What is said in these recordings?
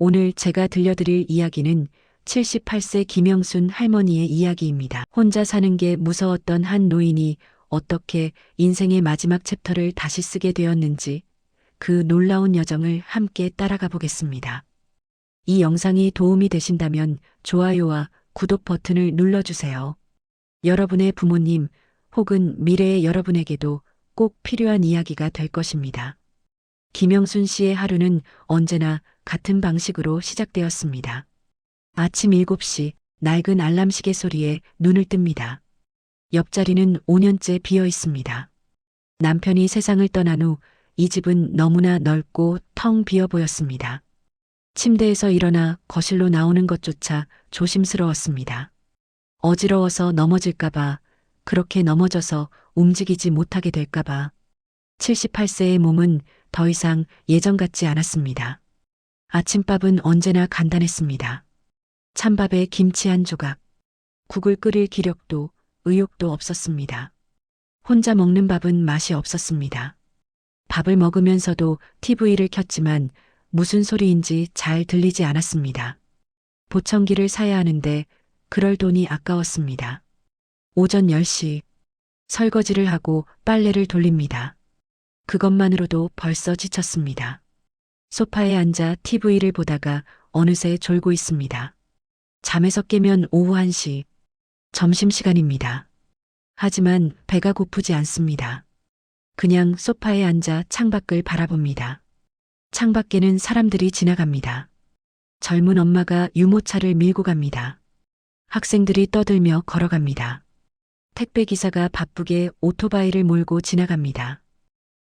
오늘 제가 들려드릴 이야기는 78세 김영순 할머니의 이야기입니다. 혼자 사는 게 무서웠던 한 노인이 어떻게 인생의 마지막 챕터를 다시 쓰게 되었는지 그 놀라운 여정을 함께 따라가 보겠습니다. 이 영상이 도움이 되신다면 좋아요와 구독 버튼을 눌러주세요. 여러분의 부모님 혹은 미래의 여러분에게도 꼭 필요한 이야기가 될 것입니다. 김영순 씨의 하루는 언제나 같은 방식으로 시작되었습니다. 아침 7시 낡은 알람 시계 소리에 눈을 뜹니다. 옆자리는 5년째 비어 있습니다. 남편이 세상을 떠난 후 이 집은 너무나 넓고 텅 비어 보였습니다. 침대에서 일어나 거실로 나오는 것조차 조심스러웠습니다. 어지러워서 넘어질까봐, 그렇게 넘어져서 움직이지 못하게 될까봐. 78세의 몸은 더 이상 예전 같지 않았습니다. 아침밥은 언제나 간단했습니다. 찬밥에 김치 한 조각, 국을 끓일 기력도 의욕도 없었습니다. 혼자 먹는 밥은 맛이 없었습니다. 밥을 먹으면서도 TV를 켰지만 무슨 소리인지 잘 들리지 않았습니다. 보청기를 사야 하는데 그럴 돈이 아까웠습니다. 오전 10시 설거지를 하고 빨래를 돌립니다. 그것만으로도 벌써 지쳤습니다. 소파에 앉아 TV를 보다가 어느새 졸고 있습니다. 잠에서 깨면 오후 1시, 점심시간입니다. 하지만 배가 고프지 않습니다. 그냥 소파에 앉아 창밖을 바라봅니다. 창밖에는 사람들이 지나갑니다. 젊은 엄마가 유모차를 밀고 갑니다. 학생들이 떠들며 걸어갑니다. 택배기사가 바쁘게 오토바이를 몰고 지나갑니다.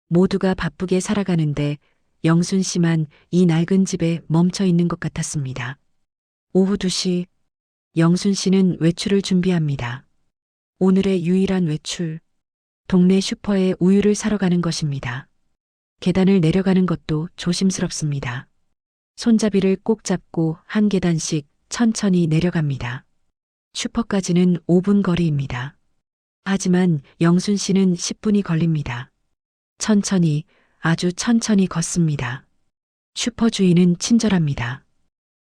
모두가 바쁘게 살아가는데 영순 씨만 이 낡은 집에 멈춰 있는 것 같았습니다. 오후 2시, 영순 씨는 외출을 준비합니다. 오늘의 유일한 외출, 동네 슈퍼에 우유를 사러 가는 것입니다. 계단을 내려가는 것도 조심스럽습니다. 손잡이를 꼭 잡고 한 계단씩 천천히 내려갑니다. 슈퍼까지는 5분 거리입니다. 하지만 영순 씨는 10분이 걸립니다. 천천히, 아주 천천히 걷습니다. 슈퍼 주인은 친절합니다.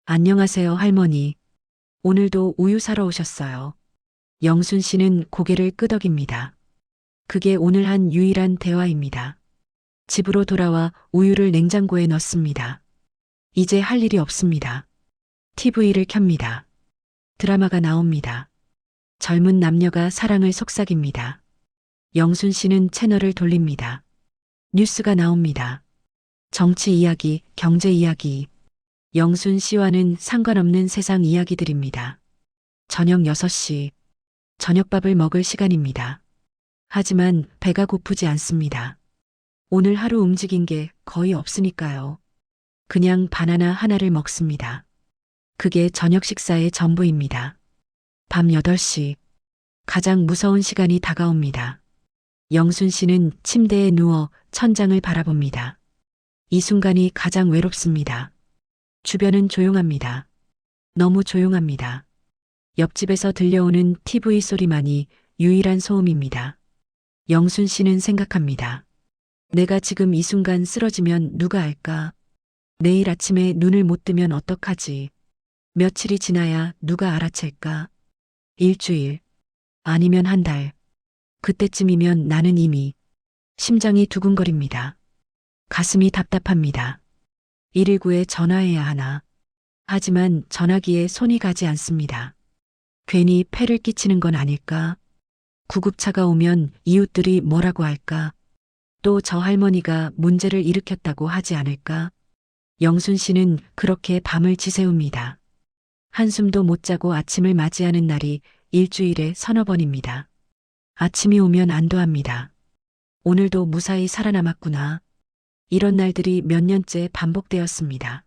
안녕하세요, 할머니. 오늘도 우유 사러 오셨어요. 영순 씨는 고개를 끄덕입니다. 그게 오늘 한 유일한 대화입니다. 집으로 돌아와 우유를 냉장고에 넣습니다. 이제 할 일이 없습니다. TV를 켭니다. 드라마가 나옵니다. 젊은 남녀가 사랑을 속삭입니다. 영순 씨는 채널을 돌립니다. 뉴스가 나옵니다. 정치 이야기, 경제 이야기. 영순 씨와는 상관없는 세상 이야기들입니다. 저녁 6시, 저녁밥을 먹을 시간입니다. 하지만 배가 고프지 않습니다. 오늘 하루 움직인 게 거의 없으니까요. 그냥 바나나 하나를 먹습니다. 그게 저녁 식사의 전부입니다. 밤 8시, 가장 무서운 시간이 다가옵니다. 영순 씨는 침대에 누워 천장을 바라봅니다. 이 순간이 가장 외롭습니다. 주변은 조용합니다. 너무 조용합니다. 옆집에서 들려오는 TV 소리만이 유일한 소음입니다. 영순 씨는 생각합니다. 내가 지금 이 순간 쓰러지면 누가 알까? 내일 아침에 눈을 못 뜨면 어떡하지? 며칠이 지나야 누가 알아챌까? 일주일, 아니면 한 달. 그때쯤이면 나는 이미 심장이 두근거립니다. 가슴이 답답합니다. 119에 전화해야 하나. 하지만 전화기에 손이 가지 않습니다. 괜히 폐를 끼치는 건 아닐까? 구급차가 오면 이웃들이 뭐라고 할까? 또 저 할머니가 문제를 일으켰다고 하지 않을까? 영순 씨는 그렇게 밤을 지새웁니다. 한숨도 못 자고 아침을 맞이하는 날이 일주일에 서너 번입니다. 아침이 오면 안도합니다. 오늘도 무사히 살아남았구나. 이런 날들이 몇 년째 반복되었습니다.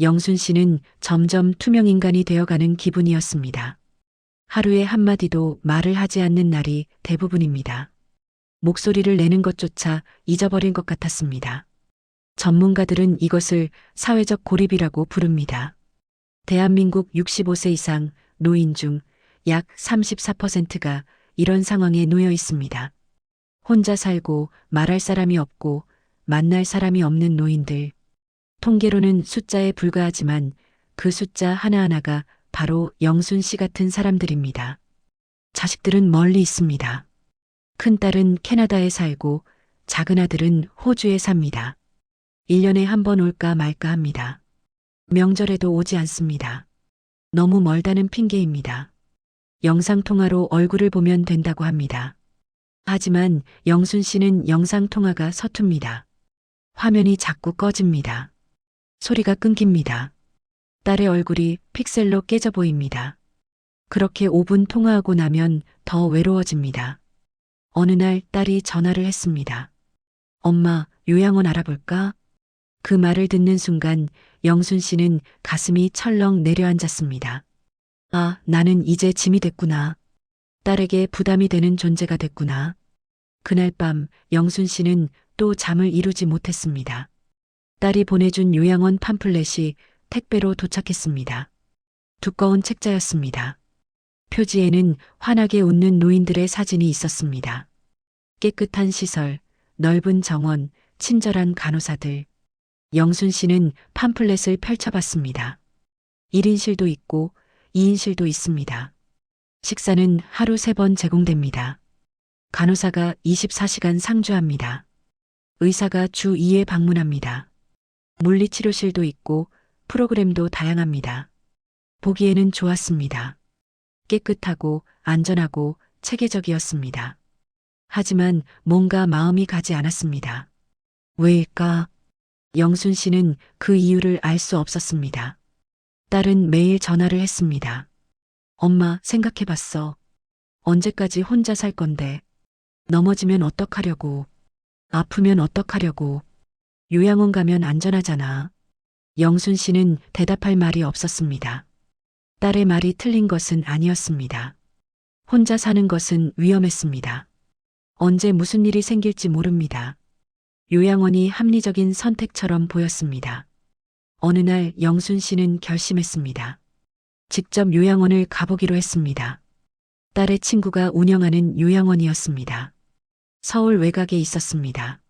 영순 씨는 점점 투명 인간이 되어가는 기분이었습니다. 하루에 한마디도 말을 하지 않는 날이 대부분입니다. 목소리를 내는 것조차 잊어버린 것 같았습니다. 전문가들은 이것을 사회적 고립이라고 부릅니다. 대한민국 65세 이상 노인 중 약 34%가 이런 상황에 놓여 있습니다. 혼자 살고 말할 사람이 없고 만날 사람이 없는 노인들. 통계로는 숫자에 불과하지만 그 숫자 하나하나가 바로 영순 씨 같은 사람들입니다. 자식들은 멀리 있습니다. 큰딸은 캐나다에 살고 작은 아들은 호주에 삽니다. 1년에 한 번 올까 말까 합니다. 명절에도 오지 않습니다. 너무 멀다는 핑계입니다. 영상통화로 얼굴을 보면 된다고 합니다. 하지만 영순 씨는 영상통화가 서툽니다. 화면이 자꾸 꺼집니다. 소리가 끊깁니다. 딸의 얼굴이 픽셀로 깨져 보입니다. 그렇게 5분 통화하고 나면 더 외로워집니다. 어느 날 딸이 전화를 했습니다. 엄마, 요양원 알아볼까? 그 말을 듣는 순간 영순 씨는 가슴이 철렁 내려앉았습니다. 아, 나는 이제 짐이 됐구나. 딸에게 부담이 되는 존재가 됐구나. 그날 밤 영순 씨는 또 잠을 이루지 못했습니다. 딸이 보내준 요양원 팜플렛이 택배로 도착했습니다. 두꺼운 책자였습니다. 표지에는 환하게 웃는 노인들의 사진이 있었습니다. 깨끗한 시설, 넓은 정원, 친절한 간호사들. 영순 씨는 팜플렛을 펼쳐봤습니다. 1인실도 있고 2인실도 있습니다. 식사는 하루 3번 제공됩니다. 간호사가 24시간 상주합니다. 의사가 주 2회 방문합니다. 물리치료실도 있고 프로그램도 다양합니다. 보기에는 좋았습니다. 깨끗하고 안전하고 체계적이었습니다. 하지만 뭔가 마음이 가지 않았습니다. 왜일까? 영순 씨는 그 이유를 알 수 없었습니다. 딸은 매일 전화를 했습니다. 엄마, 생각해봤어. 언제까지 혼자 살 건데. 넘어지면 어떡하려고. 아프면 어떡하려고. 요양원 가면 안전하잖아. 영순 씨는 대답할 말이 없었습니다. 딸의 말이 틀린 것은 아니었습니다. 혼자 사는 것은 위험했습니다. 언제 무슨 일이 생길지 모릅니다. 요양원이 합리적인 선택처럼 보였습니다. 어느 날 영순 씨는 결심했습니다. 직접 요양원을 가보기로 했습니다. 딸의 친구가 운영하는 요양원이었습니다. 서울 외곽에 있었습니다.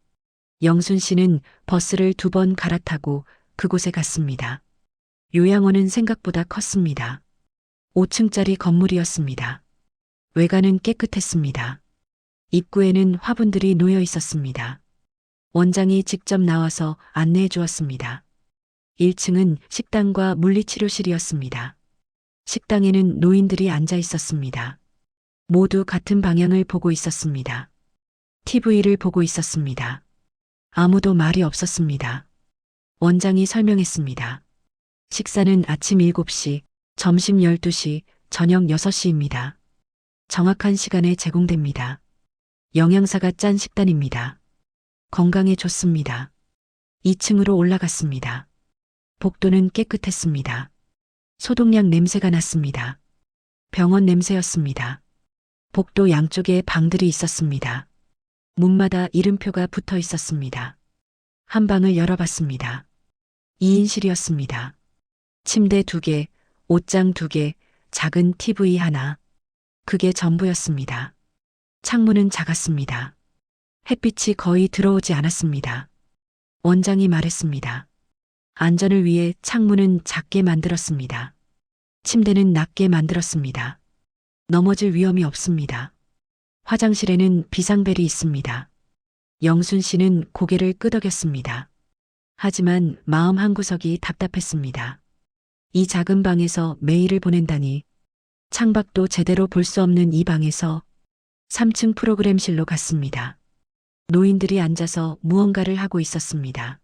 영순 씨는 버스를 2번 갈아타고 그곳에 갔습니다. 요양원은 생각보다 컸습니다. 5층짜리 건물이었습니다. 외관은 깨끗했습니다. 입구에는 화분들이 놓여 있었습니다. 원장이 직접 나와서 안내해 주었습니다. 1층은 식당과 물리치료실이었습니다. 식당에는 노인들이 앉아 있었습니다. 모두 같은 방향을 보고 있었습니다. TV를 보고 있었습니다. 아무도 말이 없었습니다. 원장이 설명했습니다. 식사는 아침 7시, 점심 12시, 저녁 6시입니다. 정확한 시간에 제공됩니다. 영양사가 짠 식단입니다. 건강에 좋습니다. 2층으로 올라갔습니다. 복도는 깨끗했습니다. 소독약 냄새가 났습니다. 병원 냄새였습니다. 복도 양쪽에 방들이 있었습니다. 문마다 이름표가 붙어 있었습니다. 한 방을 열어봤습니다. 2인실이었습니다. 침대 2개, 옷장 2개, 작은 TV 하나. 그게 전부였습니다. 창문은 작았습니다. 햇빛이 거의 들어오지 않았습니다. 원장이 말했습니다. 안전을 위해 창문은 작게 만들었습니다. 침대는 낮게 만들었습니다. 넘어질 위험이 없습니다. 화장실에는 비상벨이 있습니다. 영순 씨는 고개를 끄덕였습니다. 하지만 마음 한구석이 답답했습니다. 이 작은 방에서 매일을 보낸다니. 창밖도 제대로 볼 수 없는 이 방에서 3층 프로그램실로 갔습니다. 노인들이 앉아서 무언가를 하고 있었습니다.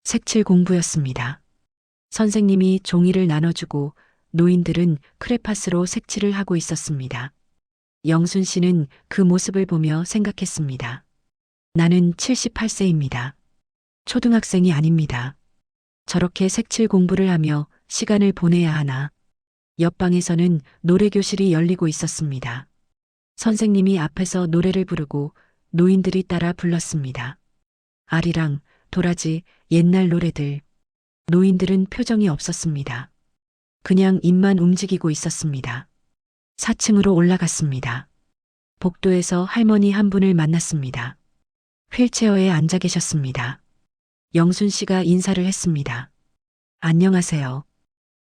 색칠 공부였습니다. 선생님이 종이를 나눠주고 노인들은 크레파스로 색칠을 하고 있었습니다. 영순 씨는 그 모습을 보며 생각했습니다. 나는 78세입니다. 초등학생이 아닙니다. 저렇게 색칠 공부를 하며 시간을 보내야 하나. 옆방에서는 노래교실이 열리고 있었습니다. 선생님이 앞에서 노래를 부르고 노인들이 따라 불렀습니다. 아리랑, 도라지, 옛날 노래들. 노인들은 표정이 없었습니다. 그냥 입만 움직이고 있었습니다. 4층으로 올라갔습니다. 복도에서 할머니 한 분을 만났습니다. 휠체어에 앉아 계셨습니다. 영순 씨가 인사를 했습니다. 안녕하세요.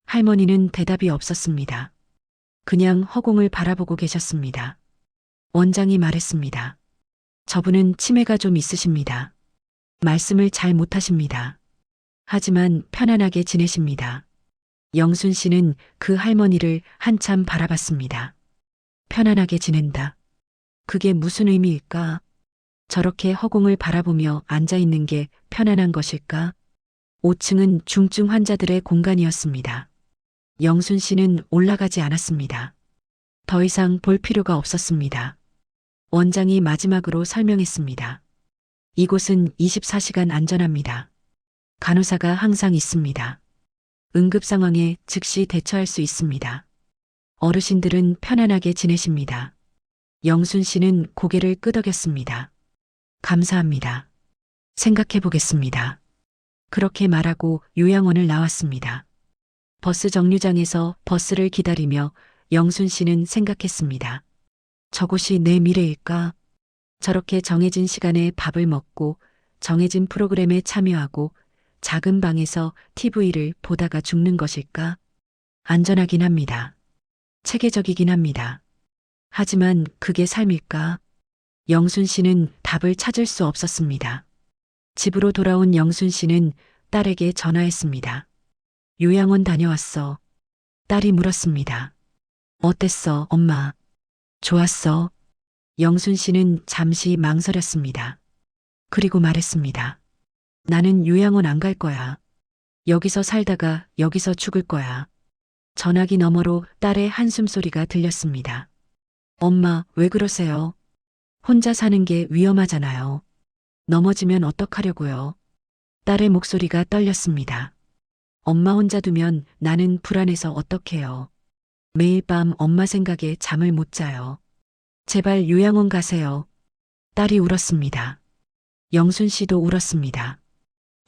할머니는 대답이 없었습니다. 그냥 허공을 바라보고 계셨습니다. 원장이 말했습니다. 저분은 치매가 좀 있으십니다. 말씀을 잘 못하십니다. 하지만 편안하게 지내십니다. 영순 씨는 그 할머니를 한참 바라봤습니다. 편안하게 지낸다. 그게 무슨 의미일까? 저렇게 허공을 바라보며 앉아 있는 게 편안한 것일까? 5층은 중증 환자들의 공간이었습니다. 영순 씨는 올라가지 않았습니다. 더 이상 볼 필요가 없었습니다. 원장이 마지막으로 설명했습니다. 이곳은 24시간 안전합니다. 간호사가 항상 있습니다. 응급 상황에 즉시 대처할 수 있습니다. 어르신들은 편안하게 지내십니다. 영순 씨는 고개를 끄덕였습니다. 감사합니다. 생각해 보겠습니다. 그렇게 말하고 요양원을 나왔습니다. 버스 정류장에서 버스를 기다리며 영순 씨는 생각했습니다. 저곳이 내 미래일까? 저렇게 정해진 시간에 밥을 먹고 정해진 프로그램에 참여하고 작은 방에서 TV를 보다가 죽는 것일까? 안전하긴 합니다. 체계적이긴 합니다. 하지만 그게 삶일까? 영순 씨는 답을 찾을 수 없었습니다. 집으로 돌아온 영순 씨는 딸에게 전화했습니다. 요양원 다녀왔어. 딸이 물었습니다. 어땠어, 엄마? 좋았어. 영순 씨는 잠시 망설였습니다. 그리고 말했습니다. 나는 요양원 안 갈 거야. 여기서 살다가 여기서 죽을 거야. 전화기 너머로 딸의 한숨 소리가 들렸습니다. 엄마, 왜 그러세요? 혼자 사는 게 위험하잖아요. 넘어지면 어떡하려고요? 딸의 목소리가 떨렸습니다. 엄마 혼자 두면 나는 불안해서 어떡해요. 매일 밤 엄마 생각에 잠을 못 자요. 제발 요양원 가세요. 딸이 울었습니다. 영순 씨도 울었습니다.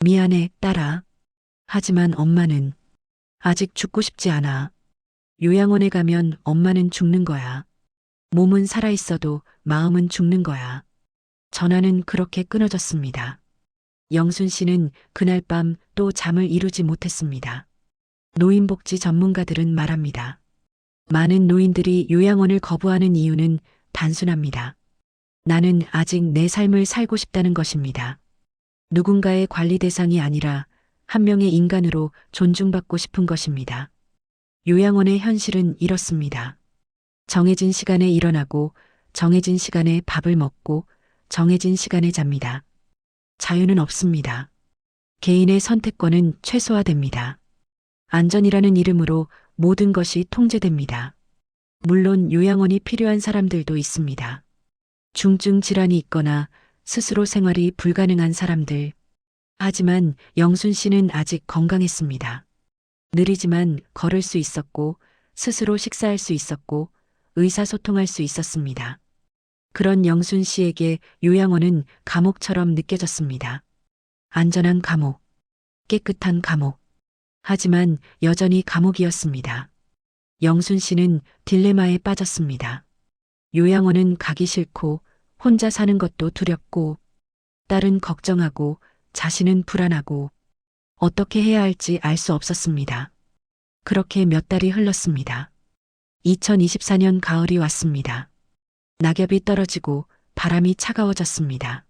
미안해, 딸아. 하지만 엄마는 아직 죽고 싶지 않아. 요양원에 가면 엄마는 죽는 거야. 몸은 살아있어도 마음은 죽는 거야. 전화는 그렇게 끊어졌습니다. 영순 씨는 그날 밤 또 잠을 이루지 못했습니다. 노인복지 전문가들은 말합니다. 많은 노인들이 요양원을 거부하는 이유는 단순합니다. 나는 아직 내 삶을 살고 싶다는 것입니다. 누군가의 관리 대상이 아니라 한 명의 인간으로 존중받고 싶은 것입니다. 요양원의 현실은 이렇습니다. 정해진 시간에 일어나고 정해진 시간에 밥을 먹고 정해진 시간에 잡니다. 자유는 없습니다. 개인의 선택권은 최소화됩니다. 안전이라는 이름으로 모든 것이 통제됩니다. 물론 요양원이 필요한 사람들도 있습니다. 중증 질환이 있거나 스스로 생활이 불가능한 사람들. 하지만 영순 씨는 아직 건강했습니다. 느리지만 걸을 수 있었고 스스로 식사할 수 있었고 의사소통할 수 있었습니다. 그런 영순 씨에게 요양원은 감옥처럼 느껴졌습니다. 안전한 감옥, 깨끗한 감옥. 하지만 여전히 감옥이었습니다. 영순 씨는 딜레마에 빠졌습니다. 요양원은 가기 싫고 혼자 사는 것도 두렵고 딸은 걱정하고 자신은 불안하고 어떻게 해야 할지 알 수 없었습니다. 그렇게 몇 달이 흘렀습니다. 2024년 가을이 왔습니다. 낙엽이 떨어지고 바람이 차가워졌습니다.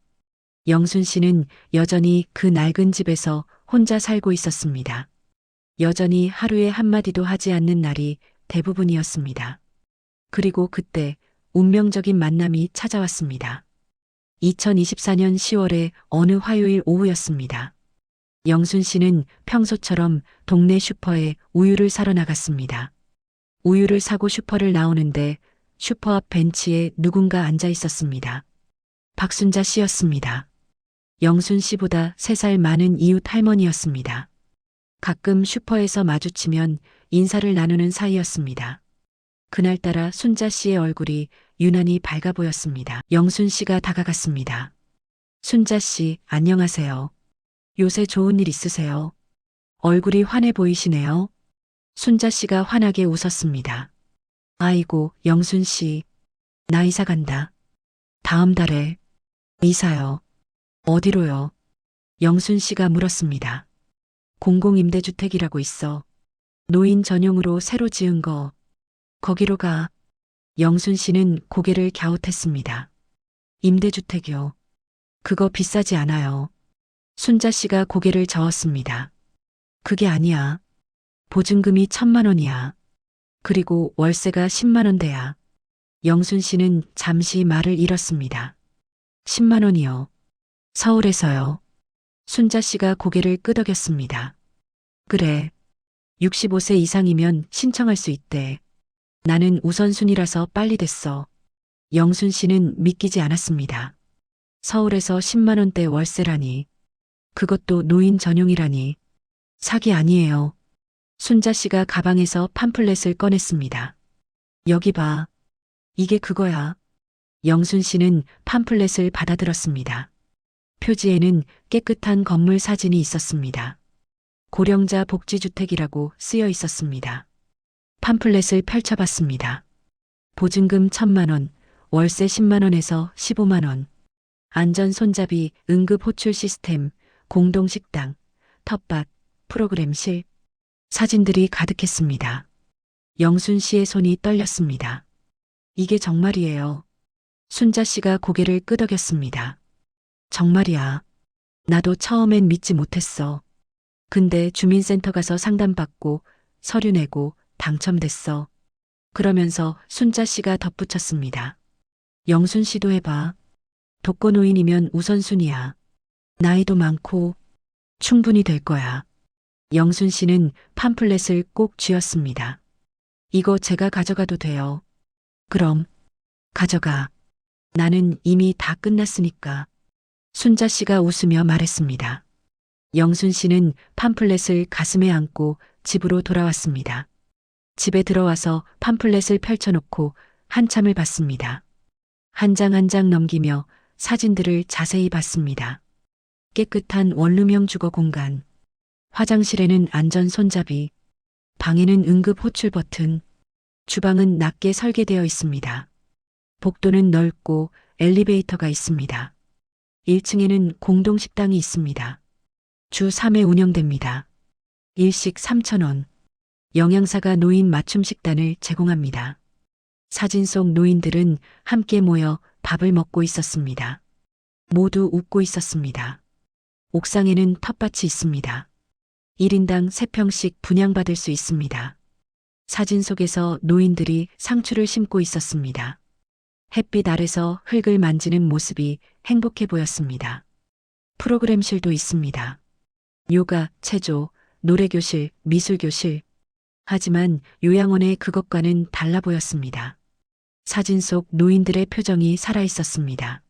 영순 씨는 여전히 그 낡은 집에서 혼자 살고 있었습니다. 여전히 하루에 한마디도 하지 않는 날이 대부분이었습니다. 그리고 그때 운명적인 만남이 찾아왔습니다. 2024년 10월의 어느 화요일 오후였습니다. 영순 씨는 평소처럼 동네 슈퍼에 우유를 사러 나갔습니다. 우유를 사고 슈퍼를 나오는데 슈퍼 앞 벤치에 누군가 앉아 있었습니다. 박순자 씨였습니다. 영순 씨보다 3살 많은 이웃 할머니였습니다. 가끔 슈퍼에서 마주치면 인사를 나누는 사이였습니다. 그날따라 순자 씨의 얼굴이 유난히 밝아 보였습니다. 영순 씨가 다가갔습니다. 순자 씨, 안녕하세요. 요새 좋은 일 있으세요? 얼굴이 환해 보이시네요. 순자 씨가 환하게 웃었습니다. 아이고, 영순 씨. 나 이사 간다. 다음 달에. 이사요. 어디로요? 영순 씨가 물었습니다. 공공임대주택이라고 있어. 노인 전용으로 새로 지은 거. 거기로 가. 영순 씨는 고개를 갸웃했습니다. 임대주택이요. 그거 비싸지 않아요. 순자 씨가 고개를 저었습니다. 그게 아니야. 보증금이 1,000만 원이야. 그리고 월세가 10만 원대야. 영순 씨는 잠시 말을 잃었습니다. 10만 원이요. 서울에서요. 순자 씨가 고개를 끄덕였습니다. 그래. 65세 이상이면 신청할 수 있대. 나는 우선순위라서 빨리 됐어. 영순 씨는 믿기지 않았습니다. 서울에서 10만 원대 월세라니. 그것도 노인 전용이라니. 사기 아니에요. 순자 씨가 가방에서 팜플렛을 꺼냈습니다. 여기 봐. 이게 그거야. 영순 씨는 팜플렛을 받아들었습니다. 표지에는 깨끗한 건물 사진이 있었습니다. 고령자 복지주택이라고 쓰여 있었습니다. 팜플렛을 펼쳐봤습니다. 보증금 1,000만 원, 월세 10만 원에서 15만 원. 안전 손잡이, 응급 호출 시스템, 공동식당, 텃밭, 프로그램실. 사진들이 가득했습니다. 영순 씨의 손이 떨렸습니다. 이게 정말이에요. 순자 씨가 고개를 끄덕였습니다. 정말이야. 나도 처음엔 믿지 못했어. 근데 주민센터 가서 상담받고 서류 내고 당첨됐어. 그러면서 순자 씨가 덧붙였습니다. 영순 씨도 해봐. 독거노인이면 우선순위야. 나이도 많고 충분히 될 거야. 영순 씨는 팜플렛을 꼭 쥐었습니다. 이거 제가 가져가도 돼요. 그럼 가져가. 나는 이미 다 끝났으니까. 순자 씨가 웃으며 말했습니다. 영순 씨는 팜플렛을 가슴에 안고 집으로 돌아왔습니다. 집에 들어와서 팜플렛을 펼쳐놓고 한참을 봤습니다. 한 장 한 장 넘기며 사진들을 자세히 봤습니다. 깨끗한 원룸형 주거 공간. 화장실에는 안전 손잡이. 방에는 응급 호출 버튼. 주방은 낮게 설계되어 있습니다. 복도는 넓고 엘리베이터가 있습니다. 1층에는 공동식당이 있습니다. 주 3회 운영됩니다. 일식 3,000원. 영양사가 노인 맞춤 식단을 제공합니다. 사진 속 노인들은 함께 모여 밥을 먹고 있었습니다. 모두 웃고 있었습니다. 옥상에는 텃밭이 있습니다. 1인당 3평씩 분양받을 수 있습니다. 사진 속에서 노인들이 상추를 심고 있었습니다. 햇빛 아래서 흙을 만지는 모습이 행복해 보였습니다. 프로그램실도 있습니다. 요가, 체조, 노래교실, 미술교실. 하지만 요양원의 그것과는 달라 보였습니다. 사진 속 노인들의 표정이 살아 있었습니다.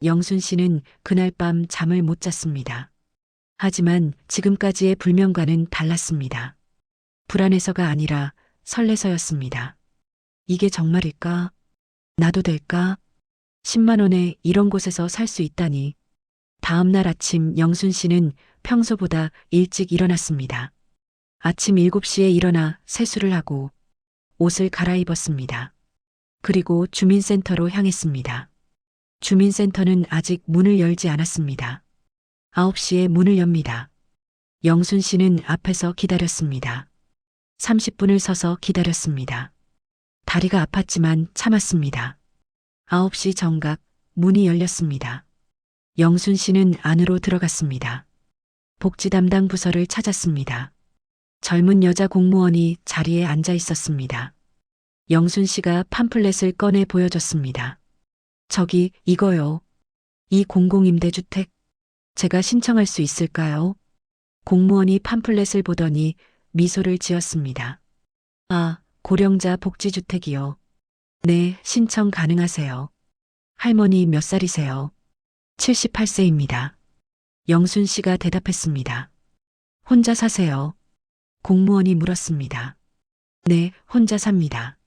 영순 씨는 그날 밤 잠을 못 잤습니다. 하지만 지금까지의 불면과는 달랐습니다. 불안해서가 아니라 설레서였습니다. 이게 정말일까? 나도 될까? 10만 원에 이런 곳에서 살 수 있다니. 다음 날 아침 영순 씨는 평소보다 일찍 일어났습니다. 아침 7시에 일어나 세수를 하고 옷을 갈아입었습니다. 그리고 주민센터로 향했습니다. 주민센터는 아직 문을 열지 않았습니다. 9시에 문을 엽니다. 영순 씨는 앞에서 기다렸습니다. 30분을 서서 기다렸습니다. 다리가 아팠지만 참았습니다. 9시 정각 문이 열렸습니다. 영순 씨는 안으로 들어갔습니다. 복지 담당 부서를 찾았습니다. 젊은 여자 공무원이 자리에 앉아 있었습니다. 영순 씨가 팜플렛을 꺼내 보여줬습니다. 저기 이거요. 이 공공임대주택 제가 신청할 수 있을까요? 공무원이 팜플렛을 보더니 미소를 지었습니다. 아, 고령자 복지주택이요. 네, 신청 가능하세요. 할머니 몇 살이세요? 78세입니다. 영순 씨가 대답했습니다. 혼자 사세요? 공무원이 물었습니다. 네, 혼자 삽니다.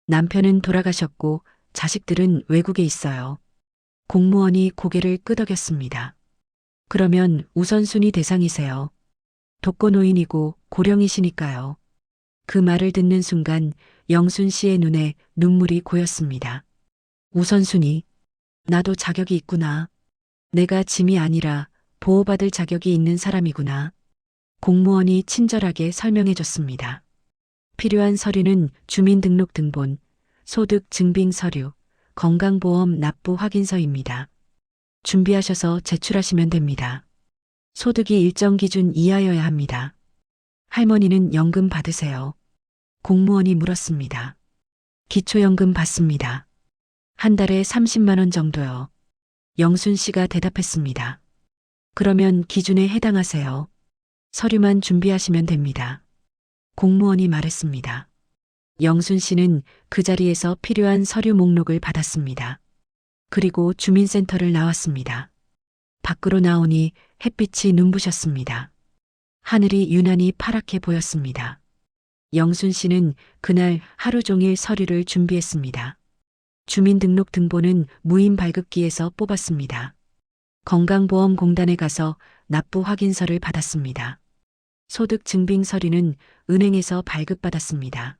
남편은 돌아가셨고 자식들은 외국에 있어요. 공무원이 고개를 끄덕였습니다. 그러면 우선순위 대상이세요. 독거노인이고 고령이시니까요. 그 말을 듣는 순간 영순 씨의 눈에 눈물이 고였습니다. 우선순위. 나도 자격이 있구나. 내가 짐이 아니라 보호받을 자격이 있는 사람이구나. 공무원이 친절하게 설명해 줬습니다. 필요한 서류는 주민등록등본, 소득증빙서류, 건강보험 납부 확인서입니다. 준비하셔서 제출하시면 됩니다. 소득이 일정 기준 이하여야 합니다. 할머니는 연금 받으세요? 공무원이 물었습니다. 기초연금 받습니다. 한 달에 30만 원 정도요. 영순 씨가 대답했습니다. 그러면 기준에 해당하세요. 서류만 준비하시면 됩니다. 공무원이 말했습니다. 영순 씨는 그 자리에서 필요한 서류 목록을 받았습니다. 그리고 주민센터를 나왔습니다. 밖으로 나오니 햇빛이 눈부셨습니다. 하늘이 유난히 파랗게 보였습니다. 영순 씨는 그날 하루 종일 서류를 준비했습니다. 주민등록등본은 무인 발급기에서 뽑았습니다. 건강보험공단에 가서 납부 확인서를 받았습니다. 소득증빙서류는 은행에서 발급받았습니다.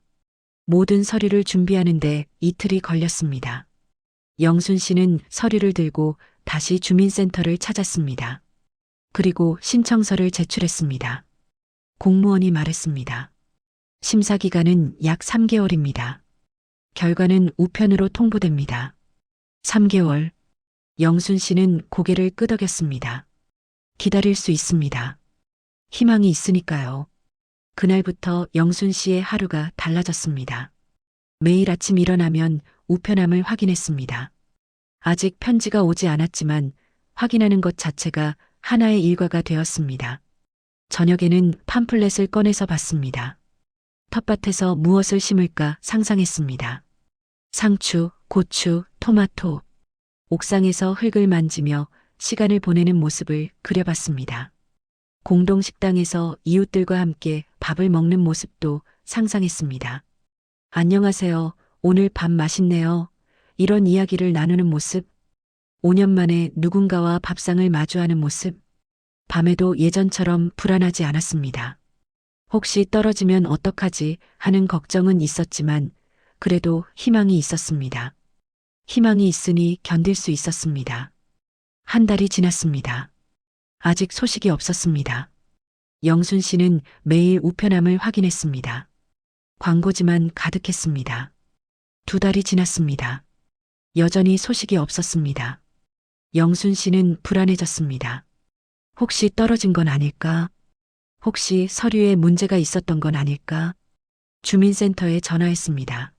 모든 서류를 준비하는데 이틀이 걸렸습니다. 영순 씨는 서류를 들고 다시 주민센터를 찾았습니다. 그리고 신청서를 제출했습니다. 공무원이 말했습니다. 심사 기간은 약 3개월입니다. 결과는 우편으로 통보됩니다. 3개월. 영순 씨는 고개를 끄덕였습니다. 기다릴 수 있습니다. 희망이 있으니까요. 그날부터 영순 씨의 하루가 달라졌습니다. 매일 아침 일어나면 우편함을 확인했습니다. 아직 편지가 오지 않았지만 확인하는 것 자체가 하나의 일과가 되었습니다. 저녁에는 팜플렛을 꺼내서 봤습니다. 텃밭에서 무엇을 심을까 상상했습니다. 상추, 고추, 토마토. 옥상에서 흙을 만지며 시간을 보내는 모습을 그려봤습니다. 공동식당에서 이웃들과 함께 밥을 먹는 모습도 상상했습니다. 안녕하세요. 오늘 밥 맛있네요. 이런 이야기를 나누는 모습. 5년 만에 누군가와 밥상을 마주하는 모습. 밤에도 예전처럼 불안하지 않았습니다. 혹시 떨어지면 어떡하지 하는 걱정은 있었지만 그래도 희망이 있었습니다. 희망이 있으니 견딜 수 있었습니다. 한 달이 지났습니다. 아직 소식이 없었습니다. 영순 씨는 매일 우편함을 확인했습니다. 광고지만 가득했습니다. 2달이 지났습니다. 여전히 소식이 없었습니다. 영순 씨는 불안해졌습니다. 혹시 떨어진 건 아닐까? 혹시 서류에 문제가 있었던 건 아닐까? 주민센터에 전화했습니다.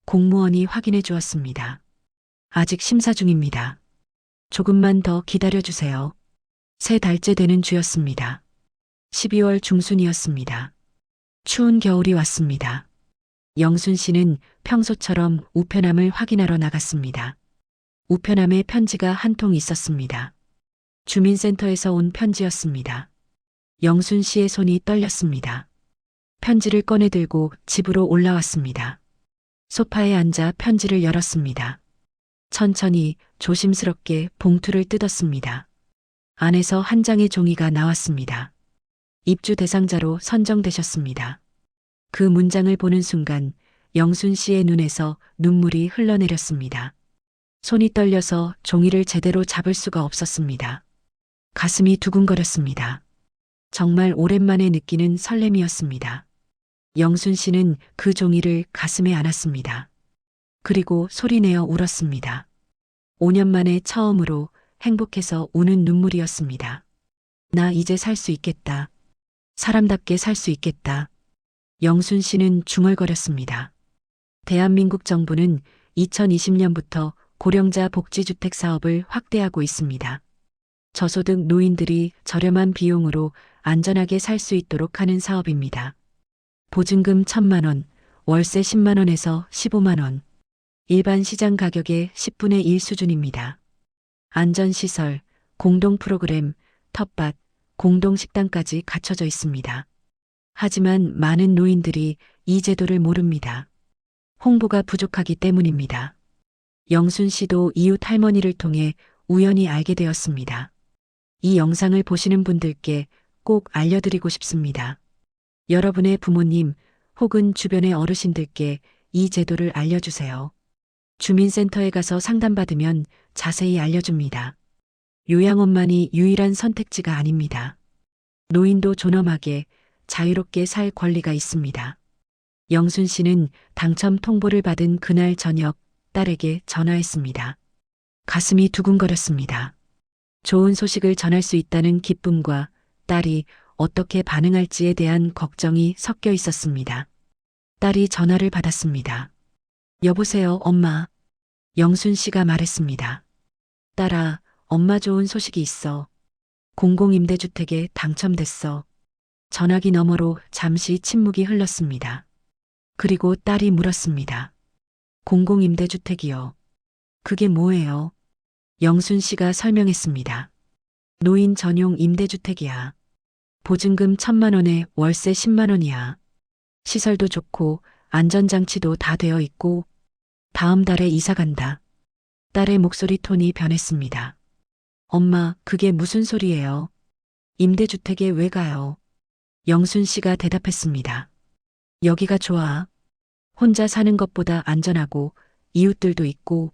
공무원이 확인해 주었습니다. 아직 심사 중입니다. 조금만 더 기다려 주세요. 3달째 되는 주였습니다. 12월 중순이었습니다. 추운 겨울이 왔습니다. 영순 씨는 평소처럼 우편함을 확인하러 나갔습니다. 우편함에 편지가 한 통 있었습니다. 주민센터에서 온 편지였습니다. 영순 씨의 손이 떨렸습니다. 편지를 꺼내 들고 집으로 올라왔습니다. 소파에 앉아 편지를 열었습니다. 천천히 조심스럽게 봉투를 뜯었습니다. 안에서 한 장의 종이가 나왔습니다. 입주 대상자로 선정되셨습니다. 그 문장을 보는 순간 영순 씨의 눈에서 눈물이 흘러내렸습니다. 손이 떨려서 종이를 제대로 잡을 수가 없었습니다. 가슴이 두근거렸습니다. 정말 오랜만에 느끼는 설렘이었습니다. 영순 씨는 그 종이를 가슴에 안았습니다. 그리고 소리내어 울었습니다. 5년 만에 처음으로 행복해서 우는 눈물이었습니다. 나 이제 살 수 있겠다. 사람답게 살 수 있겠다. 영순 씨는 중얼거렸습니다. 대한민국 정부는 2020년부터 고령자 복지주택 사업을 확대하고 있습니다. 저소득 노인들이 저렴한 비용으로 안전하게 살 수 있도록 하는 사업입니다. 보증금 1,000만 원, 월세 10만 원에서 15만 원. 일반 시장 가격의 10분의 1 수준입니다. 안전시설, 공동 프로그램, 텃밭, 공동식당까지 갖춰져 있습니다. 하지만 많은 노인들이 이 제도를 모릅니다. 홍보가 부족하기 때문입니다. 영순 씨도 이웃 할머니를 통해 우연히 알게 되었습니다. 이 영상을 보시는 분들께 꼭 알려드리고 싶습니다. 여러분의 부모님 혹은 주변의 어르신들께 이 제도를 알려주세요. 주민센터에 가서 상담받으면 자세히 알려줍니다. 요양원만이 유일한 선택지가 아닙니다. 노인도 존엄하게 자유롭게 살 권리가 있습니다. 영순 씨는 당첨 통보를 받은 그날 저녁 딸에게 전화했습니다. 가슴이 두근거렸습니다. 좋은 소식을 전할 수 있다는 기쁨과 딸이 어떻게 반응할지에 대한 걱정이 섞여 있었습니다. 딸이 전화를 받았습니다. 여보세요, 엄마. 영순 씨가 말했습니다. 딸아, 엄마 좋은 소식이 있어. 공공임대주택에 당첨됐어. 전화기 너머로 잠시 침묵이 흘렀습니다. 그리고 딸이 물었습니다. 공공임대주택이요. 그게 뭐예요? 영순 씨가 설명했습니다. 노인 전용 임대주택이야. 보증금 1,000만 원에 월세 10만 원이야. 시설도 좋고 안전장치도 다 되어 있고 다음 달에 이사 간다. 딸의 목소리 톤이 변했습니다. 엄마, 그게 무슨 소리예요? 임대주택에 왜 가요? 영순 씨가 대답했습니다. 여기가 좋아. 혼자 사는 것보다 안전하고 이웃들도 있고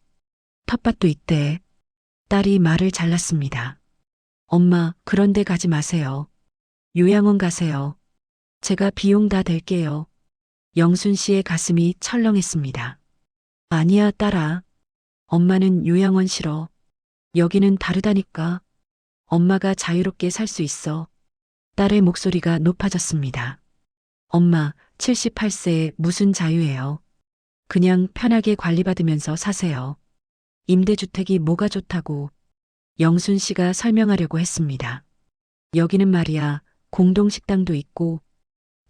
텃밭도 있대. 딸이 말을 잘랐습니다. 엄마, 그런 데 가지 마세요. 요양원 가세요. 제가 비용 다 댈게요. 영순 씨의 가슴이 철렁했습니다. 아니야, 딸아. 엄마는 요양원 싫어. 여기는 다르다니까. 엄마가 자유롭게 살 수 있어. 딸의 목소리가 높아졌습니다. 엄마, 78세에 무슨 자유예요? 그냥 편하게 관리받으면서 사세요. 임대주택이 뭐가 좋다고. 영순 씨가 설명하려고 했습니다. 여기는 말이야, 공동식당도 있고.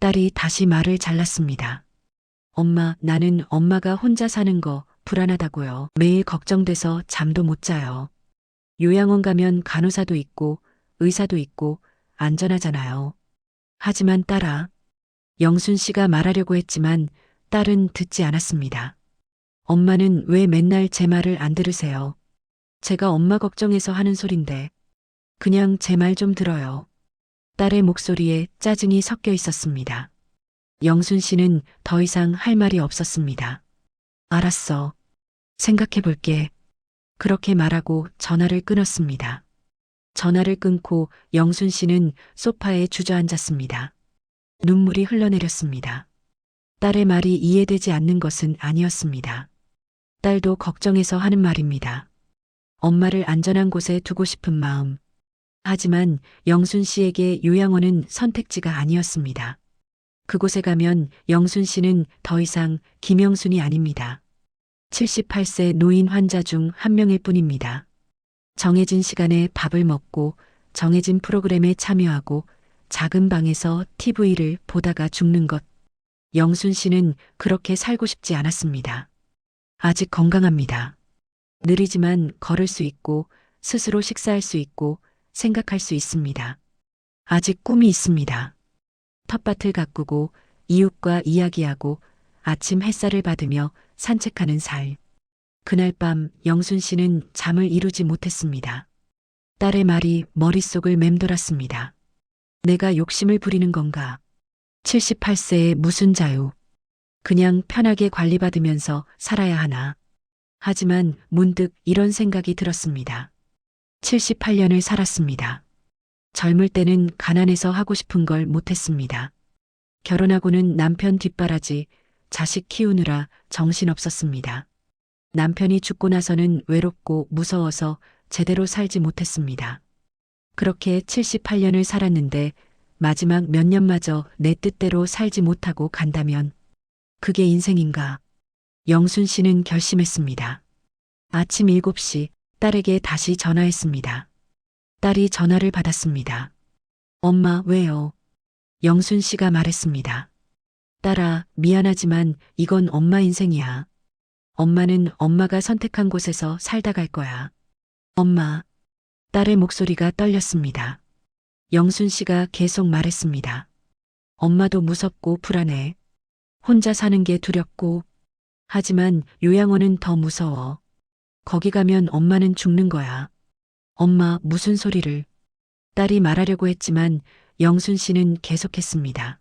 딸이 다시 말을 잘랐습니다. 엄마, 나는 엄마가 혼자 사는 거 불안하다고요. 매일 걱정돼서 잠도 못 자요. 요양원 가면 간호사도 있고 의사도 있고 안전하잖아요. 하지만 딸아, 영순 씨가 말하려고 했지만 딸은 듣지 않았습니다. 엄마는 왜 맨날 제 말을 안 들으세요? 제가 엄마 걱정해서 하는 소린데 그냥 제 말 좀 들어요. 딸의 목소리에 짜증이 섞여 있었습니다. 영순 씨는 더 이상 할 말이 없었습니다. 알았어. 생각해 볼게. 그렇게 말하고 전화를 끊었습니다. 전화를 끊고 영순 씨는 소파에 주저앉았습니다. 눈물이 흘러내렸습니다. 딸의 말이 이해되지 않는 것은 아니었습니다. 딸도 걱정해서 하는 말입니다. 엄마를 안전한 곳에 두고 싶은 마음. 하지만 영순 씨에게 요양원은 선택지가 아니었습니다. 그곳에 가면 영순 씨는 더 이상 김영순이 아닙니다. 78세 노인 환자 중 한 명일 뿐입니다. 정해진 시간에 밥을 먹고 정해진 프로그램에 참여하고 작은 방에서 TV를 보다가 죽는 것. 영순 씨는 그렇게 살고 싶지 않았습니다. 아직 건강합니다. 느리지만 걸을 수 있고 스스로 식사할 수 있고 생각할 수 있습니다. 아직 꿈이 있습니다. 텃밭을 가꾸고 이웃과 이야기하고 아침 햇살을 받으며 산책하는 살. 그날 밤 영순 씨는 잠을 이루지 못했습니다. 딸의 말이 머릿속을 맴돌았습니다. 내가 욕심을 부리는 건가? 78세에 무슨 자유? 그냥 편하게 관리받으면서 살아야 하나? 하지만 문득 이런 생각이 들었습니다. 78년을 살았습니다. 젊을 때는 가난해서 하고 싶은 걸 못했습니다. 결혼하고는 남편 뒷바라지, 자식 키우느라 정신없었습니다. 남편이 죽고 나서는 외롭고 무서워서 제대로 살지 못했습니다. 그렇게 78년을 살았는데 마지막 몇 년마저 내 뜻대로 살지 못하고 간다면 그게 인생인가? 영순 씨는 결심했습니다. 아침 7시 딸에게 다시 전화했습니다. 딸이 전화를 받았습니다. 엄마, 왜요? 영순 씨가 말했습니다. 딸아, 미안하지만 이건 엄마 인생이야. 엄마는 엄마가 선택한 곳에서 살다 갈 거야. 엄마. 딸의 목소리가 떨렸습니다. 영순 씨가 계속 말했습니다. 엄마도 무섭고 불안해. 혼자 사는 게 두렵고. 하지만 요양원은 더 무서워. 거기 가면 엄마는 죽는 거야. 엄마, 무슨 소리를. 딸이 말하려고 했지만 영순 씨는 계속했습니다.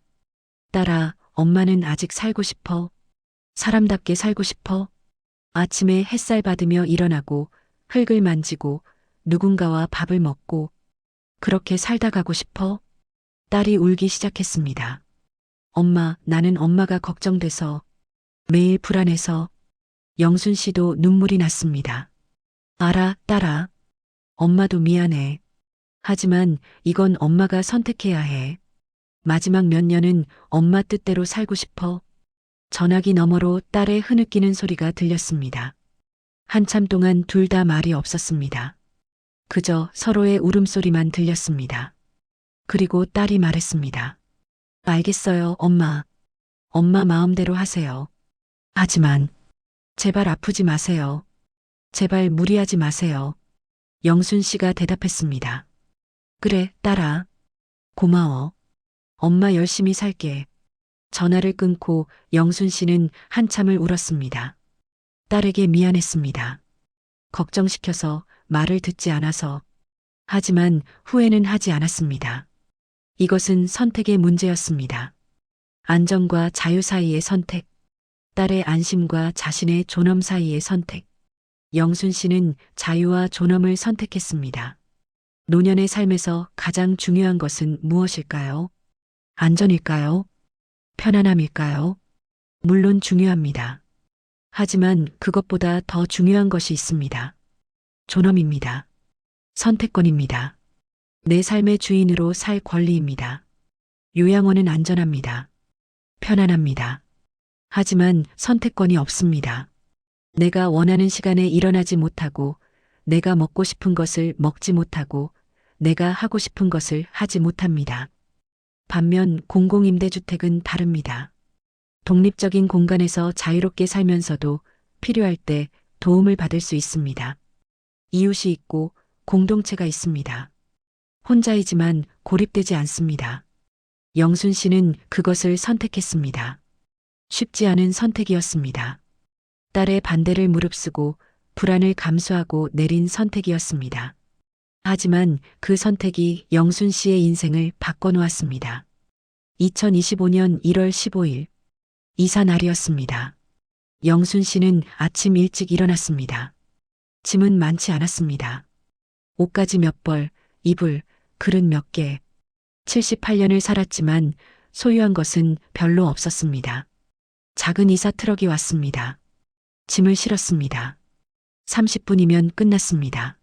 딸아, 엄마는 아직 살고 싶어. 사람답게 살고 싶어. 아침에 햇살 받으며 일어나고 흙을 만지고 누군가와 밥을 먹고 그렇게 살다 가고 싶어? 딸이 울기 시작했습니다. 엄마, 나는 엄마가 걱정돼서 매일 불안해서. 영순 씨도 눈물이 났습니다. 알아, 딸아. 엄마도 미안해. 하지만 이건 엄마가 선택해야 해. 마지막 몇 년은 엄마 뜻대로 살고 싶어. 전화기 너머로 딸의 흐느끼는 소리가 들렸습니다. 한참 동안 둘 다 말이 없었습니다. 그저 서로의 울음소리만 들렸습니다. 그리고 딸이 말했습니다. 알겠어요, 엄마. 엄마 마음대로 하세요. 하지만 제발 아프지 마세요. 제발 무리하지 마세요. 영순 씨가 대답했습니다. 그래, 딸아. 고마워. 엄마 열심히 살게. 전화를 끊고 영순 씨는 한참을 울었습니다. 딸에게 미안했습니다. 걱정시켜서, 말을 듣지 않아서. 하지만 후회는 하지 않았습니다. 이것은 선택의 문제였습니다. 안정과 자유 사이의 선택, 딸의 안심과 자신의 존엄 사이의 선택. 영순 씨는 자유와 존엄을 선택했습니다. 노년의 삶에서 가장 중요한 것은 무엇일까요? 안전일까요? 편안함일까요? 물론 중요합니다. 하지만 그것보다 더 중요한 것이 있습니다. 존엄입니다. 선택권입니다. 내 삶의 주인으로 살 권리입니다. 요양원은 안전합니다. 편안합니다. 하지만 선택권이 없습니다. 내가 원하는 시간에 일어나지 못하고, 내가 먹고 싶은 것을 먹지 못하고, 내가 하고 싶은 것을 하지 못합니다. 반면 공공임대주택은 다릅니다. 독립적인 공간에서 자유롭게 살면서도 필요할 때 도움을 받을 수 있습니다. 이웃이 있고 공동체가 있습니다. 혼자이지만 고립되지 않습니다. 영순 씨는 그것을 선택했습니다. 쉽지 않은 선택이었습니다. 딸의 반대를 무릅쓰고 불안을 감수하고 내린 선택이었습니다. 하지만 그 선택이 영순 씨의 인생을 바꿔놓았습니다. 2025년 1월 15일, 이사 날이었습니다. 영순 씨는 아침 일찍 일어났습니다. 짐은 많지 않았습니다. 옷가지 몇 벌, 이불, 그릇 몇 개. 78년을 살았지만 소유한 것은 별로 없었습니다. 작은 이사 트럭이 왔습니다. 짐을 실었습니다. 30분이면 끝났습니다.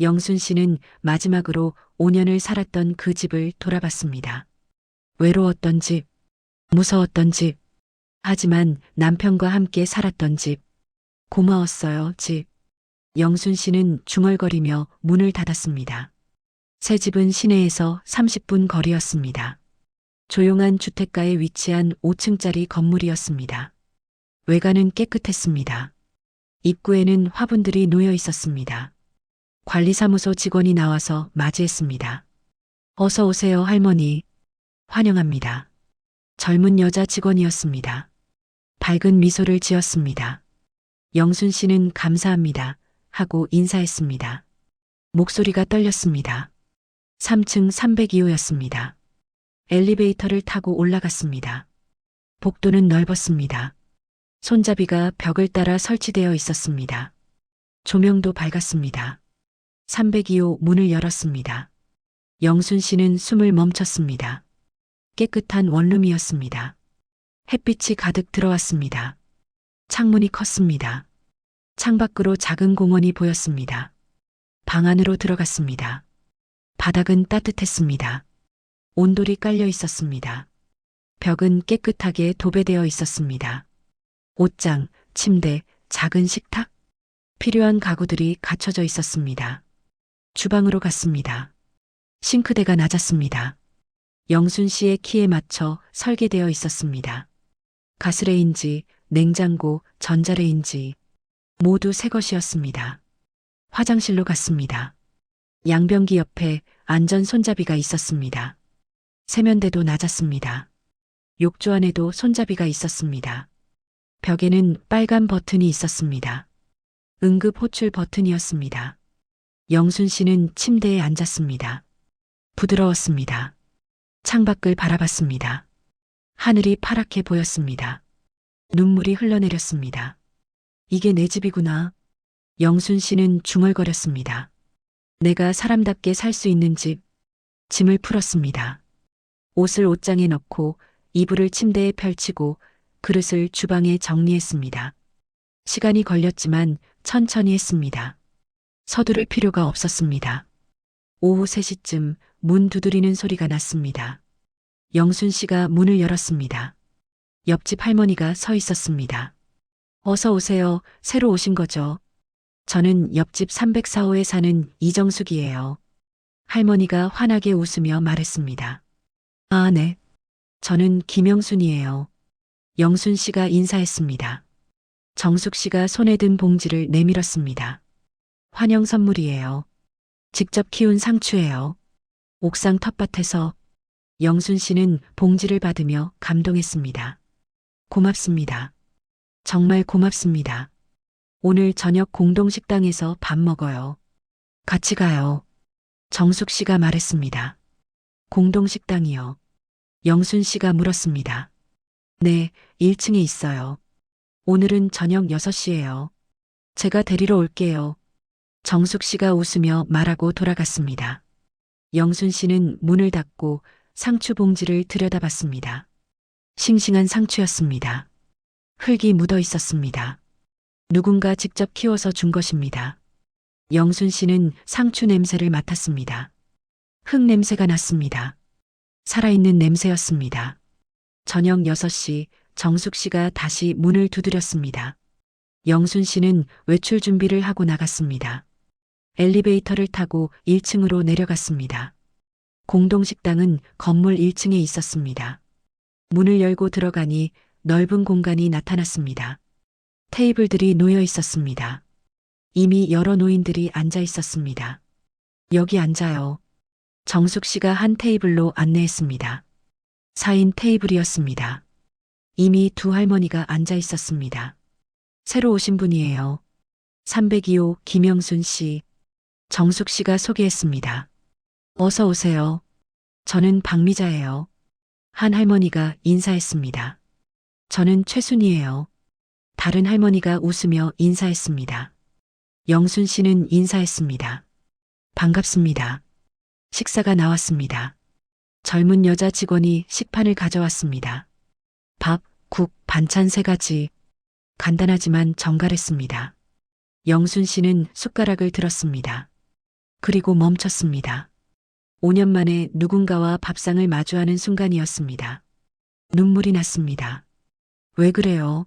영순 씨는 마지막으로 5년을 살았던 그 집을 돌아봤습니다. 외로웠던 집, 무서웠던 집, 하지만 남편과 함께 살았던 집, 고마웠어요, 집. 영순 씨는 중얼거리며 문을 닫았습니다. 새 집은 시내에서 30분 거리였습니다. 조용한 주택가에 위치한 5층짜리 건물이었습니다. 외관은 깨끗했습니다. 입구에는 화분들이 놓여 있었습니다. 관리사무소 직원이 나와서 맞이했습니다. 어서 오세요, 할머니. 환영합니다. 젊은 여자 직원이었습니다. 밝은 미소를 지었습니다. 영순 씨는 감사합니다 하고 인사했습니다. 목소리가 떨렸습니다. 3층 302호였습니다. 엘리베이터를 타고 올라갔습니다. 복도는 넓었습니다. 손잡이가 벽을 따라 설치되어 있었습니다. 조명도 밝았습니다. 302호 문을 열었습니다. 영순 씨는 숨을 멈췄습니다. 깨끗한 원룸이었습니다. 햇빛이 가득 들어왔습니다. 창문이 컸습니다. 창밖으로 작은 공원이 보였습니다. 방 안으로 들어갔습니다. 바닥은 따뜻했습니다. 온돌이 깔려 있었습니다. 벽은 깨끗하게 도배되어 있었습니다. 옷장, 침대, 작은 식탁, 필요한 가구들이 갖춰져 있었습니다. 주방으로 갔습니다. 싱크대가 낮았습니다. 영순 씨의 키에 맞춰 설계되어 있었습니다. 가스레인지, 냉장고, 전자레인지 모두 새 것이었습니다. 화장실로 갔습니다. 양변기 옆에 안전 손잡이가 있었습니다. 세면대도 낮았습니다. 욕조 안에도 손잡이가 있었습니다. 벽에는 빨간 버튼이 있었습니다. 응급 호출 버튼이었습니다. 영순 씨는 침대에 앉았습니다. 부드러웠습니다. 창밖을 바라봤습니다. 하늘이 파랗게 보였습니다. 눈물이 흘러내렸습니다. 이게 내 집이구나. 영순 씨는 중얼거렸습니다. 내가 사람답게 살 수 있는 집, 짐을 풀었습니다. 옷을 옷장에 넣고 이불을 침대에 펼치고 그릇을 주방에 정리했습니다. 시간이 걸렸지만 천천히 했습니다. 서두를 필요가 없었습니다. 오후 3시쯤 문 두드리는 소리가 났습니다. 영순 씨가 문을 열었습니다. 옆집 할머니가 서 있었습니다. 어서 오세요. 새로 오신 거죠? 저는 옆집 304호에 사는 이정숙이에요. 할머니가 환하게 웃으며 말했습니다. 아, 네. 저는 김영순이에요. 영순 씨가 인사했습니다. 정숙 씨가 손에 든 봉지를 내밀었습니다. 환영 선물이에요. 직접 키운 상추예요. 옥상 텃밭에서. 영순 씨는 봉지를 받으며 감동했습니다. 고맙습니다. 정말 고맙습니다. 오늘 저녁 공동식당에서 밥 먹어요. 같이 가요. 정숙 씨가 말했습니다. 공동식당이요. 영순 씨가 물었습니다. 네, 1층에 있어요. 오늘은 저녁 6시예요. 제가 데리러 올게요. 정숙 씨가 웃으며 말하고 돌아갔습니다. 영순 씨는 문을 닫고 상추 봉지를 들여다봤습니다. 싱싱한 상추였습니다. 흙이 묻어 있었습니다. 누군가 직접 키워서 준 것입니다. 영순 씨는 상추 냄새를 맡았습니다. 흙 냄새가 났습니다. 살아있는 냄새였습니다. 저녁 6시 정숙 씨가 다시 문을 두드렸습니다. 영순 씨는 외출 준비를 하고 나갔습니다. 엘리베이터를 타고 1층으로 내려갔습니다. 공동식당은 건물 1층에 있었습니다. 문을 열고 들어가니 넓은 공간이 나타났습니다. 테이블들이 놓여 있었습니다. 이미 여러 노인들이 앉아 있었습니다. 여기 앉아요. 정숙 씨가 한 테이블로 안내했습니다. 4인 테이블이었습니다. 이미 두 할머니가 앉아 있었습니다. 새로 오신 분이에요. 302호 김영순 씨. 정숙 씨가 소개했습니다. 어서 오세요. 저는 박미자예요. 한 할머니가 인사했습니다. 저는 최순이에요. 다른 할머니가 웃으며 인사했습니다. 영순 씨는 인사했습니다. 반갑습니다. 식사가 나왔습니다. 젊은 여자 직원이 식판을 가져왔습니다. 밥, 국, 반찬 3가지. 간단하지만 정갈했습니다. 영순 씨는 숟가락을 들었습니다. 그리고 멈췄습니다. 5년 만에 누군가와 밥상을 마주하는 순간이었습니다. 눈물이 났습니다. 왜 그래요?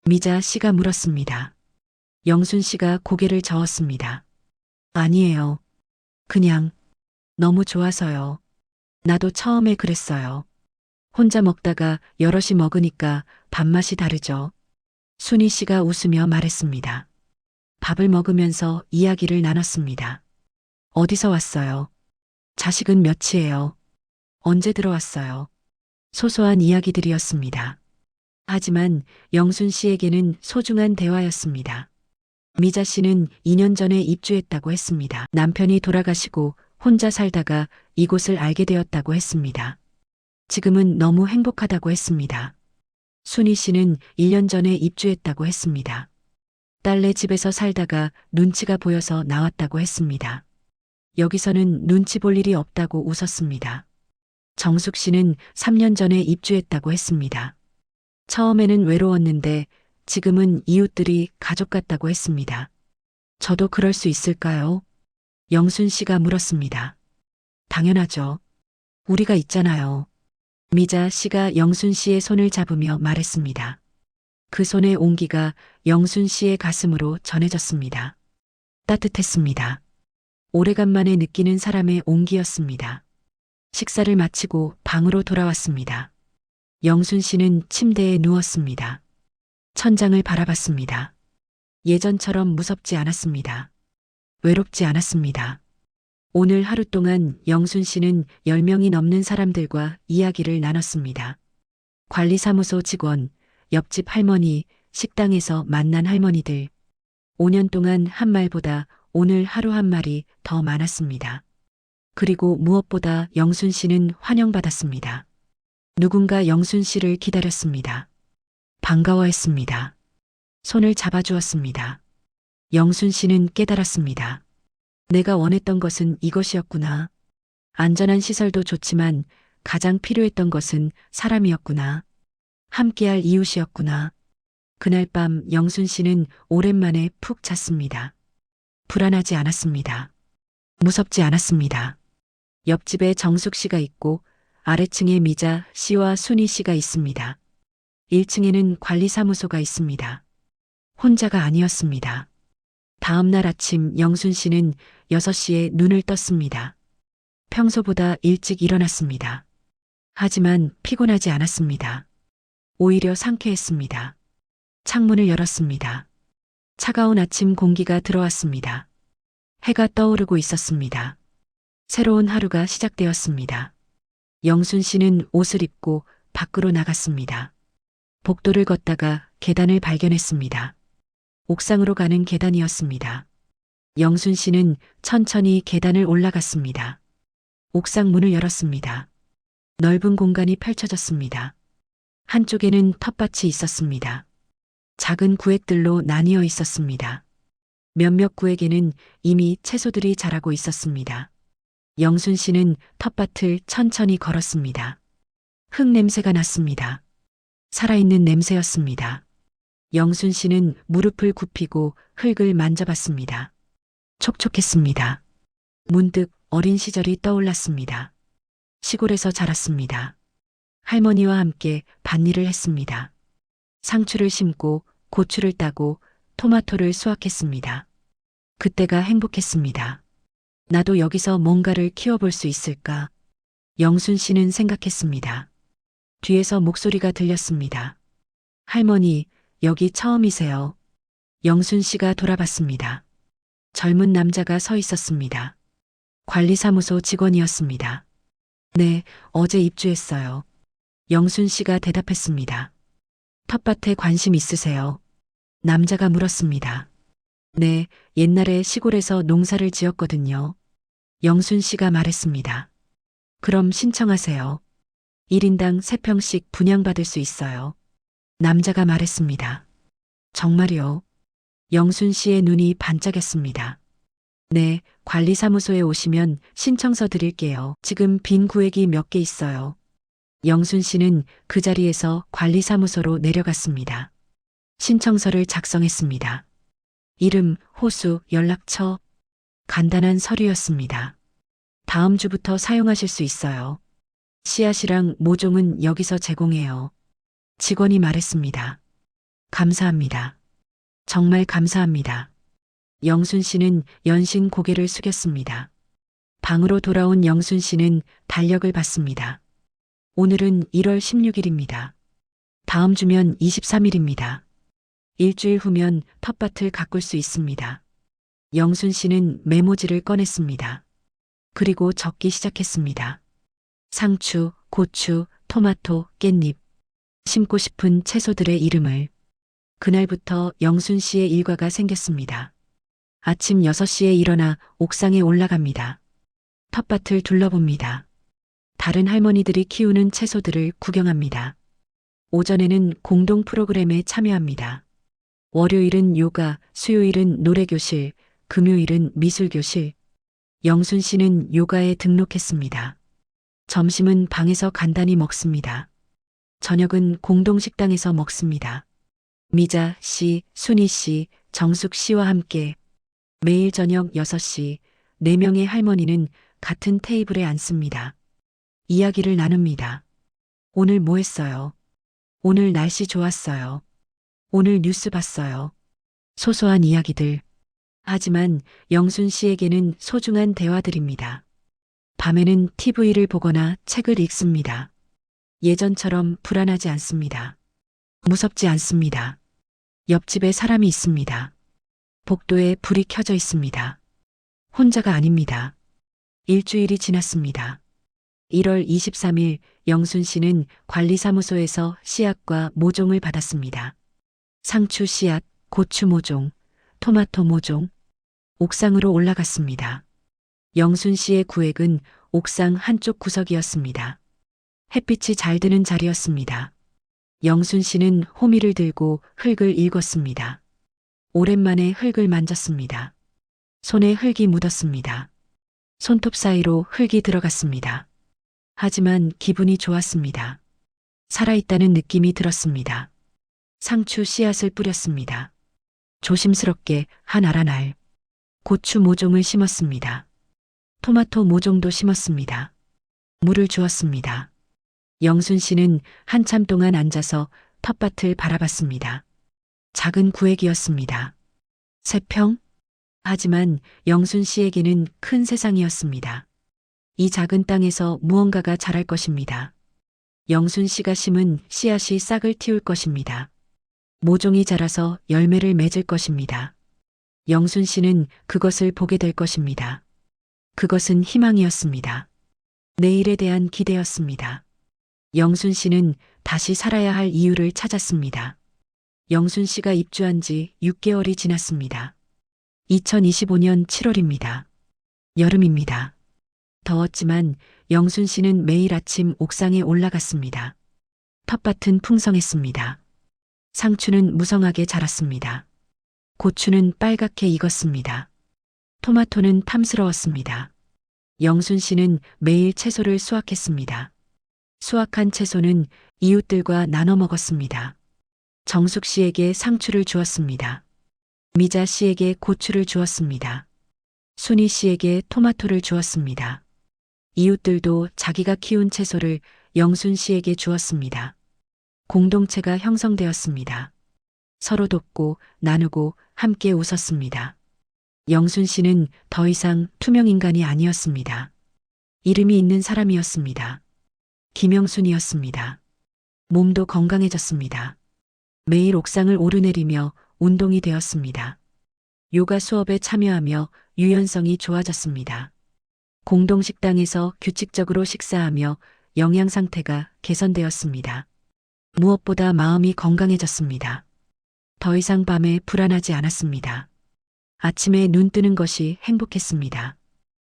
미자 씨가 물었습니다. 영순 씨가 고개를 저었습니다. 아니에요. 그냥 너무 좋아서요. 나도 처음에 그랬어요. 혼자 먹다가 여럿이 먹으니까 밥맛이 다르죠. 순희 씨가 웃으며 말했습니다. 밥을 먹으면서 이야기를 나눴습니다. 어디서 왔어요? 자식은 몇이에요? 언제 들어왔어요? 소소한 이야기들이었습니다. 하지만 영순 씨에게는 소중한 대화였습니다. 미자 씨는 2년 전에 입주했다고 했습니다. 남편이 돌아가시고 혼자 살다가 이곳을 알게 되었다고 했습니다. 지금은 너무 행복하다고 했습니다. 순희 씨는 1년 전에 입주했다고 했습니다. 딸네 집에서 살다가 눈치가 보여서 나왔다고 했습니다. 여기서는 눈치 볼 일이 없다고 웃었습니다. 정숙 씨는 3년 전에 입주했다고 했습니다. 처음에는 외로웠는데 지금은 이웃들이 가족 같다고 했습니다. 저도 그럴 수 있을까요? 영순 씨가 물었습니다. 당연하죠. 우리가 있잖아요. 미자 씨가 영순 씨의 손을 잡으며 말했습니다. 그 손의 온기가 영순 씨의 가슴으로 전해졌습니다. 따뜻했습니다. 오래간만에 느끼는 사람의 온기였습니다. 식사를 마치고 방으로 돌아왔습니다. 영순 씨는 침대에 누웠습니다. 천장을 바라봤습니다. 예전처럼 무섭지 않았습니다. 외롭지 않았습니다. 오늘 하루 동안 영순 씨는 10명이 넘는 사람들과 이야기를 나눴습니다. 관리사무소 직원, 옆집 할머니, 식당에서 만난 할머니들. 5년 동안 한 말보다 오늘 하루 한 말이 더 많았습니다. 그리고 무엇보다 영순 씨는 환영받았습니다. 누군가 영순 씨를 기다렸습니다. 반가워했습니다. 손을 잡아주었습니다. 영순 씨는 깨달았습니다. 내가 원했던 것은 이것이었구나. 안전한 시설도 좋지만 가장 필요했던 것은 사람이었구나. 함께할 이웃이었구나. 그날 밤 영순 씨는 오랜만에 푹 잤습니다. 불안하지 않았습니다. 무섭지 않았습니다. 옆집에 정숙 씨가 있고 아래층에 미자 씨와 순희 씨가 있습니다. 1층에는 관리사무소가 있습니다. 혼자가 아니었습니다. 다음 날 아침 영순 씨는 6시에 눈을 떴습니다. 평소보다 일찍 일어났습니다. 하지만 피곤하지 않았습니다. 오히려 상쾌했습니다. 창문을 열었습니다. 차가운 아침 공기가 들어왔습니다. 해가 떠오르고 있었습니다. 새로운 하루가 시작되었습니다. 영순 씨는 옷을 입고 밖으로 나갔습니다. 복도를 걷다가 계단을 발견했습니다. 옥상으로 가는 계단이었습니다. 영순 씨는 천천히 계단을 올라갔습니다. 옥상 문을 열었습니다. 넓은 공간이 펼쳐졌습니다. 한쪽에는 텃밭이 있었습니다. 작은 구획들로 나뉘어 있었습니다. 몇몇 구획에는 이미 채소들이 자라고 있었습니다. 영순 씨는 텃밭을 천천히 걸었습니다. 흙 냄새가 났습니다. 살아있는 냄새였습니다. 영순 씨는 무릎을 굽히고 흙을 만져봤습니다. 촉촉했습니다. 문득 어린 시절이 떠올랐습니다. 시골에서 자랐습니다. 할머니와 함께 밭일을 했습니다. 상추를 심고 고추를 따고 토마토를 수확했습니다. 그때가 행복했습니다. 나도 여기서 뭔가를 키워볼 수 있을까? 영순 씨는 생각했습니다. 뒤에서 목소리가 들렸습니다. 할머니, 여기 처음이세요. 영순 씨가 돌아봤습니다. 젊은 남자가 서 있었습니다. 관리사무소 직원이었습니다. 네, 어제 입주했어요. 영순 씨가 대답했습니다. 텃밭에 관심 있으세요? 남자가 물었습니다. 네, 옛날에 시골에서 농사를 지었거든요. 영순 씨가 말했습니다. 그럼 신청하세요. 1인당 3평씩 분양받을 수 있어요. 남자가 말했습니다. 정말요? 영순 씨의 눈이 반짝였습니다. 네, 관리사무소에 오시면 신청서 드릴게요. 지금 빈 구획이 몇 개 있어요. 영순 씨는 그 자리에서 관리사무소로 내려갔습니다. 신청서를 작성했습니다. 이름, 호수, 연락처, 간단한 서류였습니다. 다음 주부터 사용하실 수 있어요. 씨앗이랑 모종은 여기서 제공해요. 직원이 말했습니다. 감사합니다. 정말 감사합니다. 영순 씨는 연신 고개를 숙였습니다. 방으로 돌아온 영순 씨는 달력을 봤습니다. 오늘은 1월 16일입니다. 다음 주면 23일입니다. 일주일 후면 텃밭을 가꿀 수 있습니다. 영순 씨는 메모지를 꺼냈습니다. 그리고 적기 시작했습니다. 상추, 고추, 토마토, 깻잎, 심고 싶은 채소들의 이름을. 그날부터 영순 씨의 일과가 생겼습니다. 아침 6시에 일어나 옥상에 올라갑니다. 텃밭을 둘러봅니다. 다른 할머니들이 키우는 채소들을 구경합니다. 오전에는 공동 프로그램에 참여합니다. 월요일은 요가, 수요일은 노래교실, 금요일은 미술교실. 영순 씨는 요가에 등록했습니다. 점심은 방에서 간단히 먹습니다. 저녁은 공동식당에서 먹습니다. 미자 씨, 순희 씨, 정숙 씨와 함께 매일 저녁 6시 4명의 할머니는 같은 테이블에 앉습니다. 이야기를 나눕니다. 오늘 뭐 했어요? 오늘 날씨 좋았어요. 오늘 뉴스 봤어요. 소소한 이야기들. 하지만 영순 씨에게는 소중한 대화들입니다. 밤에는 TV를 보거나 책을 읽습니다. 예전처럼 불안하지 않습니다. 무섭지 않습니다. 옆집에 사람이 있습니다. 복도에 불이 켜져 있습니다. 혼자가 아닙니다. 일주일이 지났습니다. 1월 23일 영순 씨는 관리사무소에서 씨앗과 모종을 받았습니다. 상추 씨앗, 고추 모종, 토마토 모종. 옥상으로 올라갔습니다. 영순 씨의 구획은 옥상 한쪽 구석이었습니다. 햇빛이 잘 드는 자리였습니다. 영순 씨는 호미를 들고 흙을 읽었습니다. 오랜만에 흙을 만졌습니다. 손에 흙이 묻었습니다. 손톱 사이로 흙이 들어갔습니다. 하지만 기분이 좋았습니다. 살아있다는 느낌이 들었습니다. 상추 씨앗을 뿌렸습니다. 조심스럽게 한 알한 고추 모종을 심었습니다. 토마토 모종도 심었습니다. 물을 주었습니다. 영순 씨는 한참 동안 앉아서 텃밭을 바라봤습니다. 작은 구획이었습니다. 3평? 하지만 영순 씨에게는 큰 세상이었습니다. 이 작은 땅에서 무언가가 자랄 것입니다. 영순 씨가 심은 씨앗이 싹을 틔울 것입니다. 모종이 자라서 열매를 맺을 것입니다. 영순 씨는 그것을 보게 될 것입니다. 그것은 희망이었습니다. 내일에 대한 기대였습니다. 영순 씨는 다시 살아야 할 이유를 찾았습니다. 영순 씨가 입주한 지 6개월이 지났습니다. 2025년 7월입니다. 여름입니다. 더웠지만 영순 씨는 매일 아침 옥상에 올라갔습니다. 텃밭은 풍성했습니다. 상추는 무성하게 자랐습니다. 고추는 빨갛게 익었습니다. 토마토는 탐스러웠습니다. 영순 씨는 매일 채소를 수확했습니다. 수확한 채소는 이웃들과 나눠 먹었습니다. 정숙 씨에게 상추를 주었습니다. 미자 씨에게 고추를 주었습니다. 순희 씨에게 토마토를 주었습니다. 이웃들도 자기가 키운 채소를 영순 씨에게 주었습니다. 공동체가 형성되었습니다. 서로 돕고 나누고 함께 웃었습니다. 영순 씨는 더 이상 투명 인간이 아니었습니다. 이름이 있는 사람이었습니다. 김영순이었습니다. 몸도 건강해졌습니다. 매일 옥상을 오르내리며 운동이 되었습니다. 요가 수업에 참여하며 유연성이 좋아졌습니다. 공동식당에서 규칙적으로 식사하며 영양 상태가 개선되었습니다. 무엇보다 마음이 건강해졌습니다. 더 이상 밤에 불안하지 않았습니다. 아침에 눈 뜨는 것이 행복했습니다.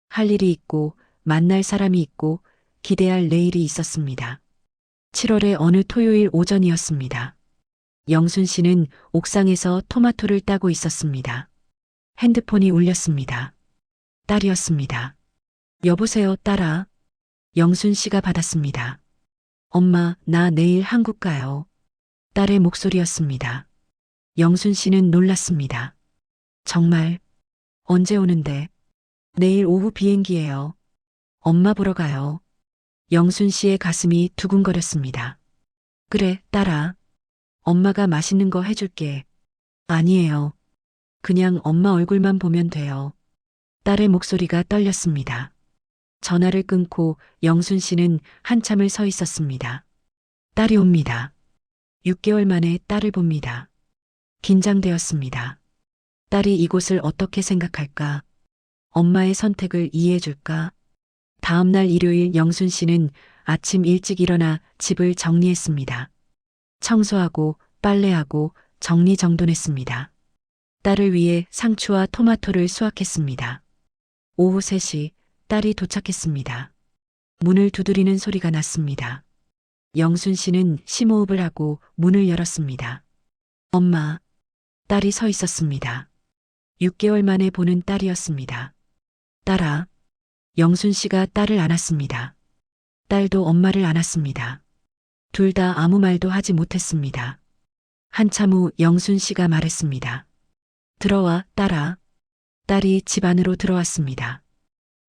할 일이 있고 만날 사람이 있고 기대할 내일이 있었습니다. 7월의 어느 토요일 오전이었습니다. 영순 씨는 옥상에서 토마토를 따고 있었습니다. 핸드폰이 울렸습니다. 딸이었습니다. 여보세요, 딸아. 영순 씨가 받았습니다. 엄마, 나 내일 한국 가요. 딸의 목소리였습니다. 영순 씨는 놀랐습니다. 정말? 언제 오는데? 내일 오후 비행기예요. 엄마 보러 가요. 영순 씨의 가슴이 두근거렸습니다. 그래, 딸아. 엄마가 맛있는 거 해줄게. 아니에요. 그냥 엄마 얼굴만 보면 돼요. 딸의 목소리가 떨렸습니다. 전화를 끊고 영순 씨는 한참을 서 있었습니다. 딸이 옵니다. 6개월 만에 딸을 봅니다. 긴장되었습니다. 딸이 이곳을 어떻게 생각할까? 엄마의 선택을 이해해줄까? 다음 날 일요일 영순 씨는 아침 일찍 일어나 집을 정리했습니다. 청소하고 빨래하고 정리정돈했습니다. 딸을 위해 상추와 토마토를 수확했습니다. 오후 3시 딸이 도착했습니다. 문을 두드리는 소리가 났습니다. 영순 씨는 심호흡을 하고 문을 열었습니다. 엄마, 딸이 서 있었습니다. 6개월 만에 보는 딸이었습니다. 딸아, 영순 씨가 딸을 안았습니다. 딸도 엄마를 안았습니다. 둘 다 아무 말도 하지 못했습니다. 한참 후 영순 씨가 말했습니다. 들어와, 딸아. 딸이 집 안으로 들어왔습니다.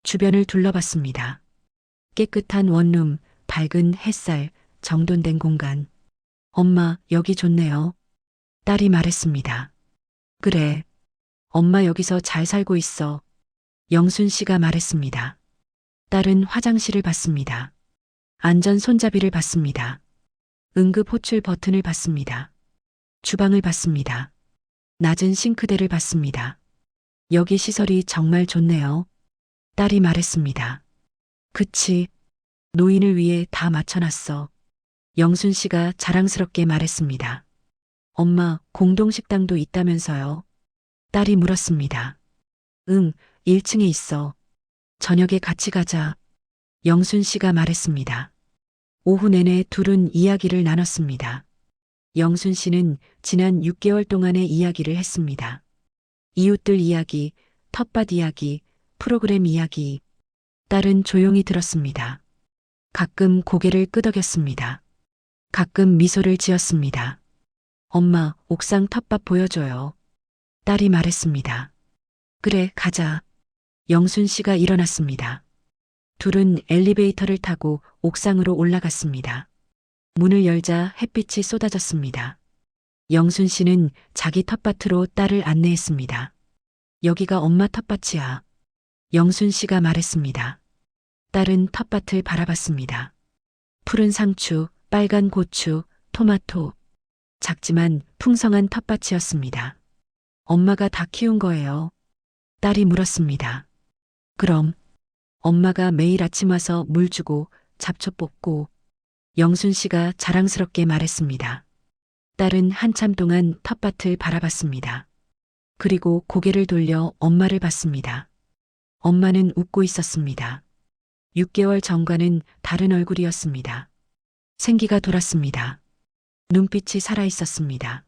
주변을 둘러봤습니다. 깨끗한 원룸, 밝은 햇살, 정돈된 공간. 엄마, 여기 좋네요. 딸이 말했습니다. 그래. 엄마 여기서 잘 살고 있어. 영순 씨가 말했습니다. 딸은 화장실을 봤습니다. 안전 손잡이를 봤습니다. 응급 호출 버튼을 봤습니다. 주방을 봤습니다. 낮은 싱크대를 봤습니다. 여기 시설이 정말 좋네요. 딸이 말했습니다. 그치. 노인을 위해 다 맞춰놨어. 영순 씨가 자랑스럽게 말했습니다. 엄마, 공동식당도 있다면서요? 딸이 물었습니다. 응, 1층에 있어. 저녁에 같이 가자. 영순 씨가 말했습니다. 오후 내내 둘은 이야기를 나눴습니다. 영순 씨는 지난 6개월 동안의 이야기를 했습니다. 이웃들 이야기, 텃밭 이야기, 프로그램 이야기. 딸은 조용히 들었습니다. 가끔 고개를 끄덕였습니다. 가끔 미소를 지었습니다. 엄마, 옥상 텃밭 보여줘요. 딸이 말했습니다. 그래, 가자. 영순 씨가 일어났습니다. 둘은 엘리베이터를 타고 옥상으로 올라갔습니다. 문을 열자 햇빛이 쏟아졌습니다. 영순 씨는 자기 텃밭으로 딸을 안내했습니다. 여기가 엄마 텃밭이야. 영순 씨가 말했습니다. 딸은 텃밭을 바라봤습니다. 푸른 상추, 빨간 고추, 토마토. 작지만 풍성한 텃밭이었습니다. 엄마가 다 키운 거예요. 딸이 물었습니다. 그럼 엄마가 매일 아침 와서 물 주고 잡초 뽑고. 영순 씨가 자랑스럽게 말했습니다. 딸은 한참 동안 텃밭을 바라봤습니다. 그리고 고개를 돌려 엄마를 봤습니다. 엄마는 웃고 있었습니다. 6개월 전과는 다른 얼굴이었습니다. 생기가 돌았습니다. 눈빛이 살아 있었습니다.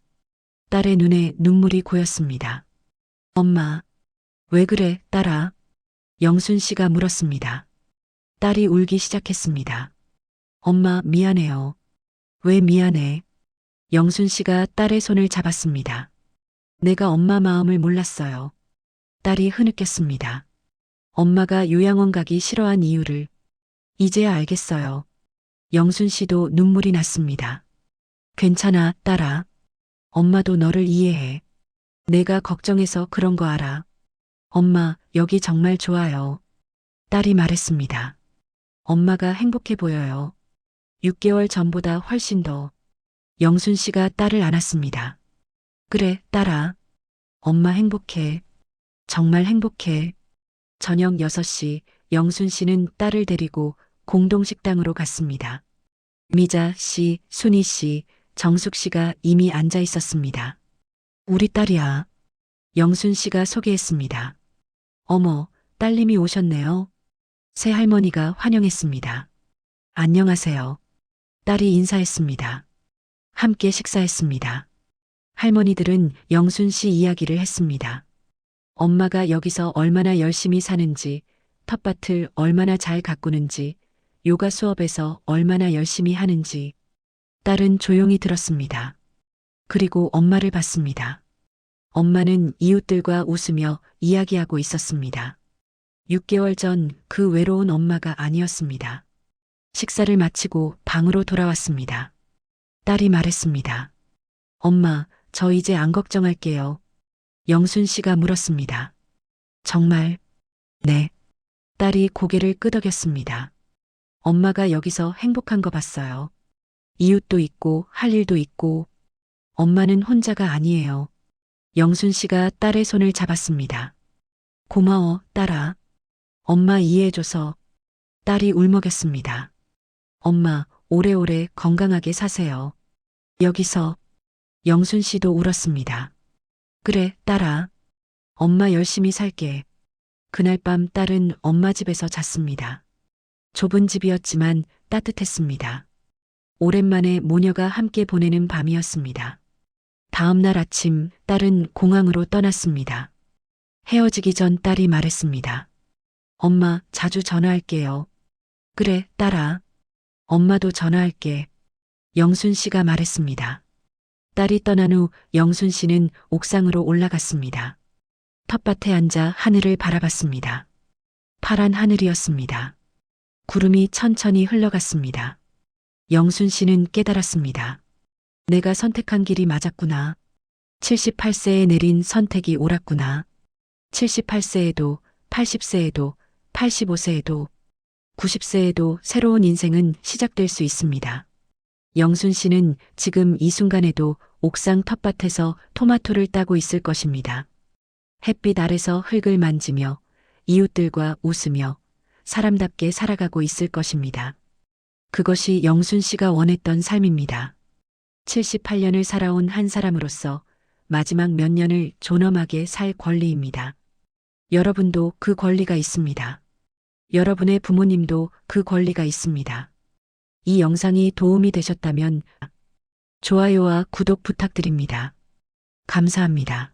딸의 눈에 눈물이 고였습니다. 엄마, 왜 그래, 딸아? 영순 씨가 물었습니다. 딸이 울기 시작했습니다. 엄마, 미안해요. 왜 미안해? 영순 씨가 딸의 손을 잡았습니다. 내가 엄마 마음을 몰랐어요. 딸이 흐느꼈습니다. 엄마가 요양원 가기 싫어한 이유를 이제야 알겠어요. 영순 씨도 눈물이 났습니다. 괜찮아, 딸아. 엄마도 너를 이해해. 내가 걱정해서 그런 거 알아. 엄마, 여기 정말 좋아요. 딸이 말했습니다. 엄마가 행복해 보여요. 6개월 전보다 훨씬 더. 영순 씨가 딸을 안았습니다. 그래, 딸아. 엄마 행복해. 정말 행복해. 저녁 6시 영순 씨는 딸을 데리고 공동식당으로 갔습니다. 미자 씨, 순희 씨, 정숙 씨가 이미 앉아 있었습니다. 우리 딸이야. 영순 씨가 소개했습니다. 어머, 딸님이 오셨네요. 새할머니가 환영했습니다. 안녕하세요. 딸이 인사했습니다. 함께 식사했습니다. 할머니들은 영순 씨 이야기를 했습니다. 엄마가 여기서 얼마나 열심히 사는지, 텃밭을 얼마나 잘 가꾸는지, 요가 수업에서 얼마나 열심히 하는지. 딸은 조용히 들었습니다. 그리고 엄마를 봤습니다. 엄마는 이웃들과 웃으며 이야기하고 있었습니다. 6개월 전 그 외로운 엄마가 아니었습니다. 식사를 마치고 방으로 돌아왔습니다. 딸이 말했습니다. 엄마, 저 이제 안 걱정할게요. 영순 씨가 물었습니다. 정말? 네. 딸이 고개를 끄덕였습니다. 엄마가 여기서 행복한 거 봤어요. 이웃도 있고 할 일도 있고. 엄마는 혼자가 아니에요. 영순 씨가 딸의 손을 잡았습니다. 고마워, 딸아. 엄마 이해해줘서. 딸이 울먹였습니다. 엄마, 오래오래 건강하게 사세요. 여기서. 영순 씨도 울었습니다. 그래, 딸아. 엄마 열심히 살게. 그날 밤 딸은 엄마 집에서 잤습니다. 좁은 집이었지만 따뜻했습니다. 오랜만에 모녀가 함께 보내는 밤이었습니다. 다음 날 아침 딸은 공항으로 떠났습니다. 헤어지기 전 딸이 말했습니다. 엄마, 자주 전화할게요. 그래, 딸아. 엄마도 전화할게. 영순 씨가 말했습니다. 딸이 떠난 후 영순 씨는 옥상으로 올라갔습니다. 텃밭에 앉아 하늘을 바라봤습니다. 파란 하늘이었습니다. 구름이 천천히 흘러갔습니다. 영순 씨는 깨달았습니다. 내가 선택한 길이 맞았구나. 78세에 내린 선택이 옳았구나. 78세에도, 80세에도, 85세에도, 90세에도 새로운 인생은 시작될 수 있습니다. 영순 씨는 지금 이 순간에도 옥상 텃밭에서 토마토를 따고 있을 것입니다. 햇빛 아래서 흙을 만지며 이웃들과 웃으며 사람답게 살아가고 있을 것입니다. 그것이 영순 씨가 원했던 삶입니다. 78년을 살아온 한 사람으로서 마지막 몇 년을 존엄하게 살 권리입니다. 여러분도 그 권리가 있습니다. 여러분의 부모님도 그 권리가 있습니다. 이 영상이 도움이 되셨다면 좋아요와 구독 부탁드립니다. 감사합니다.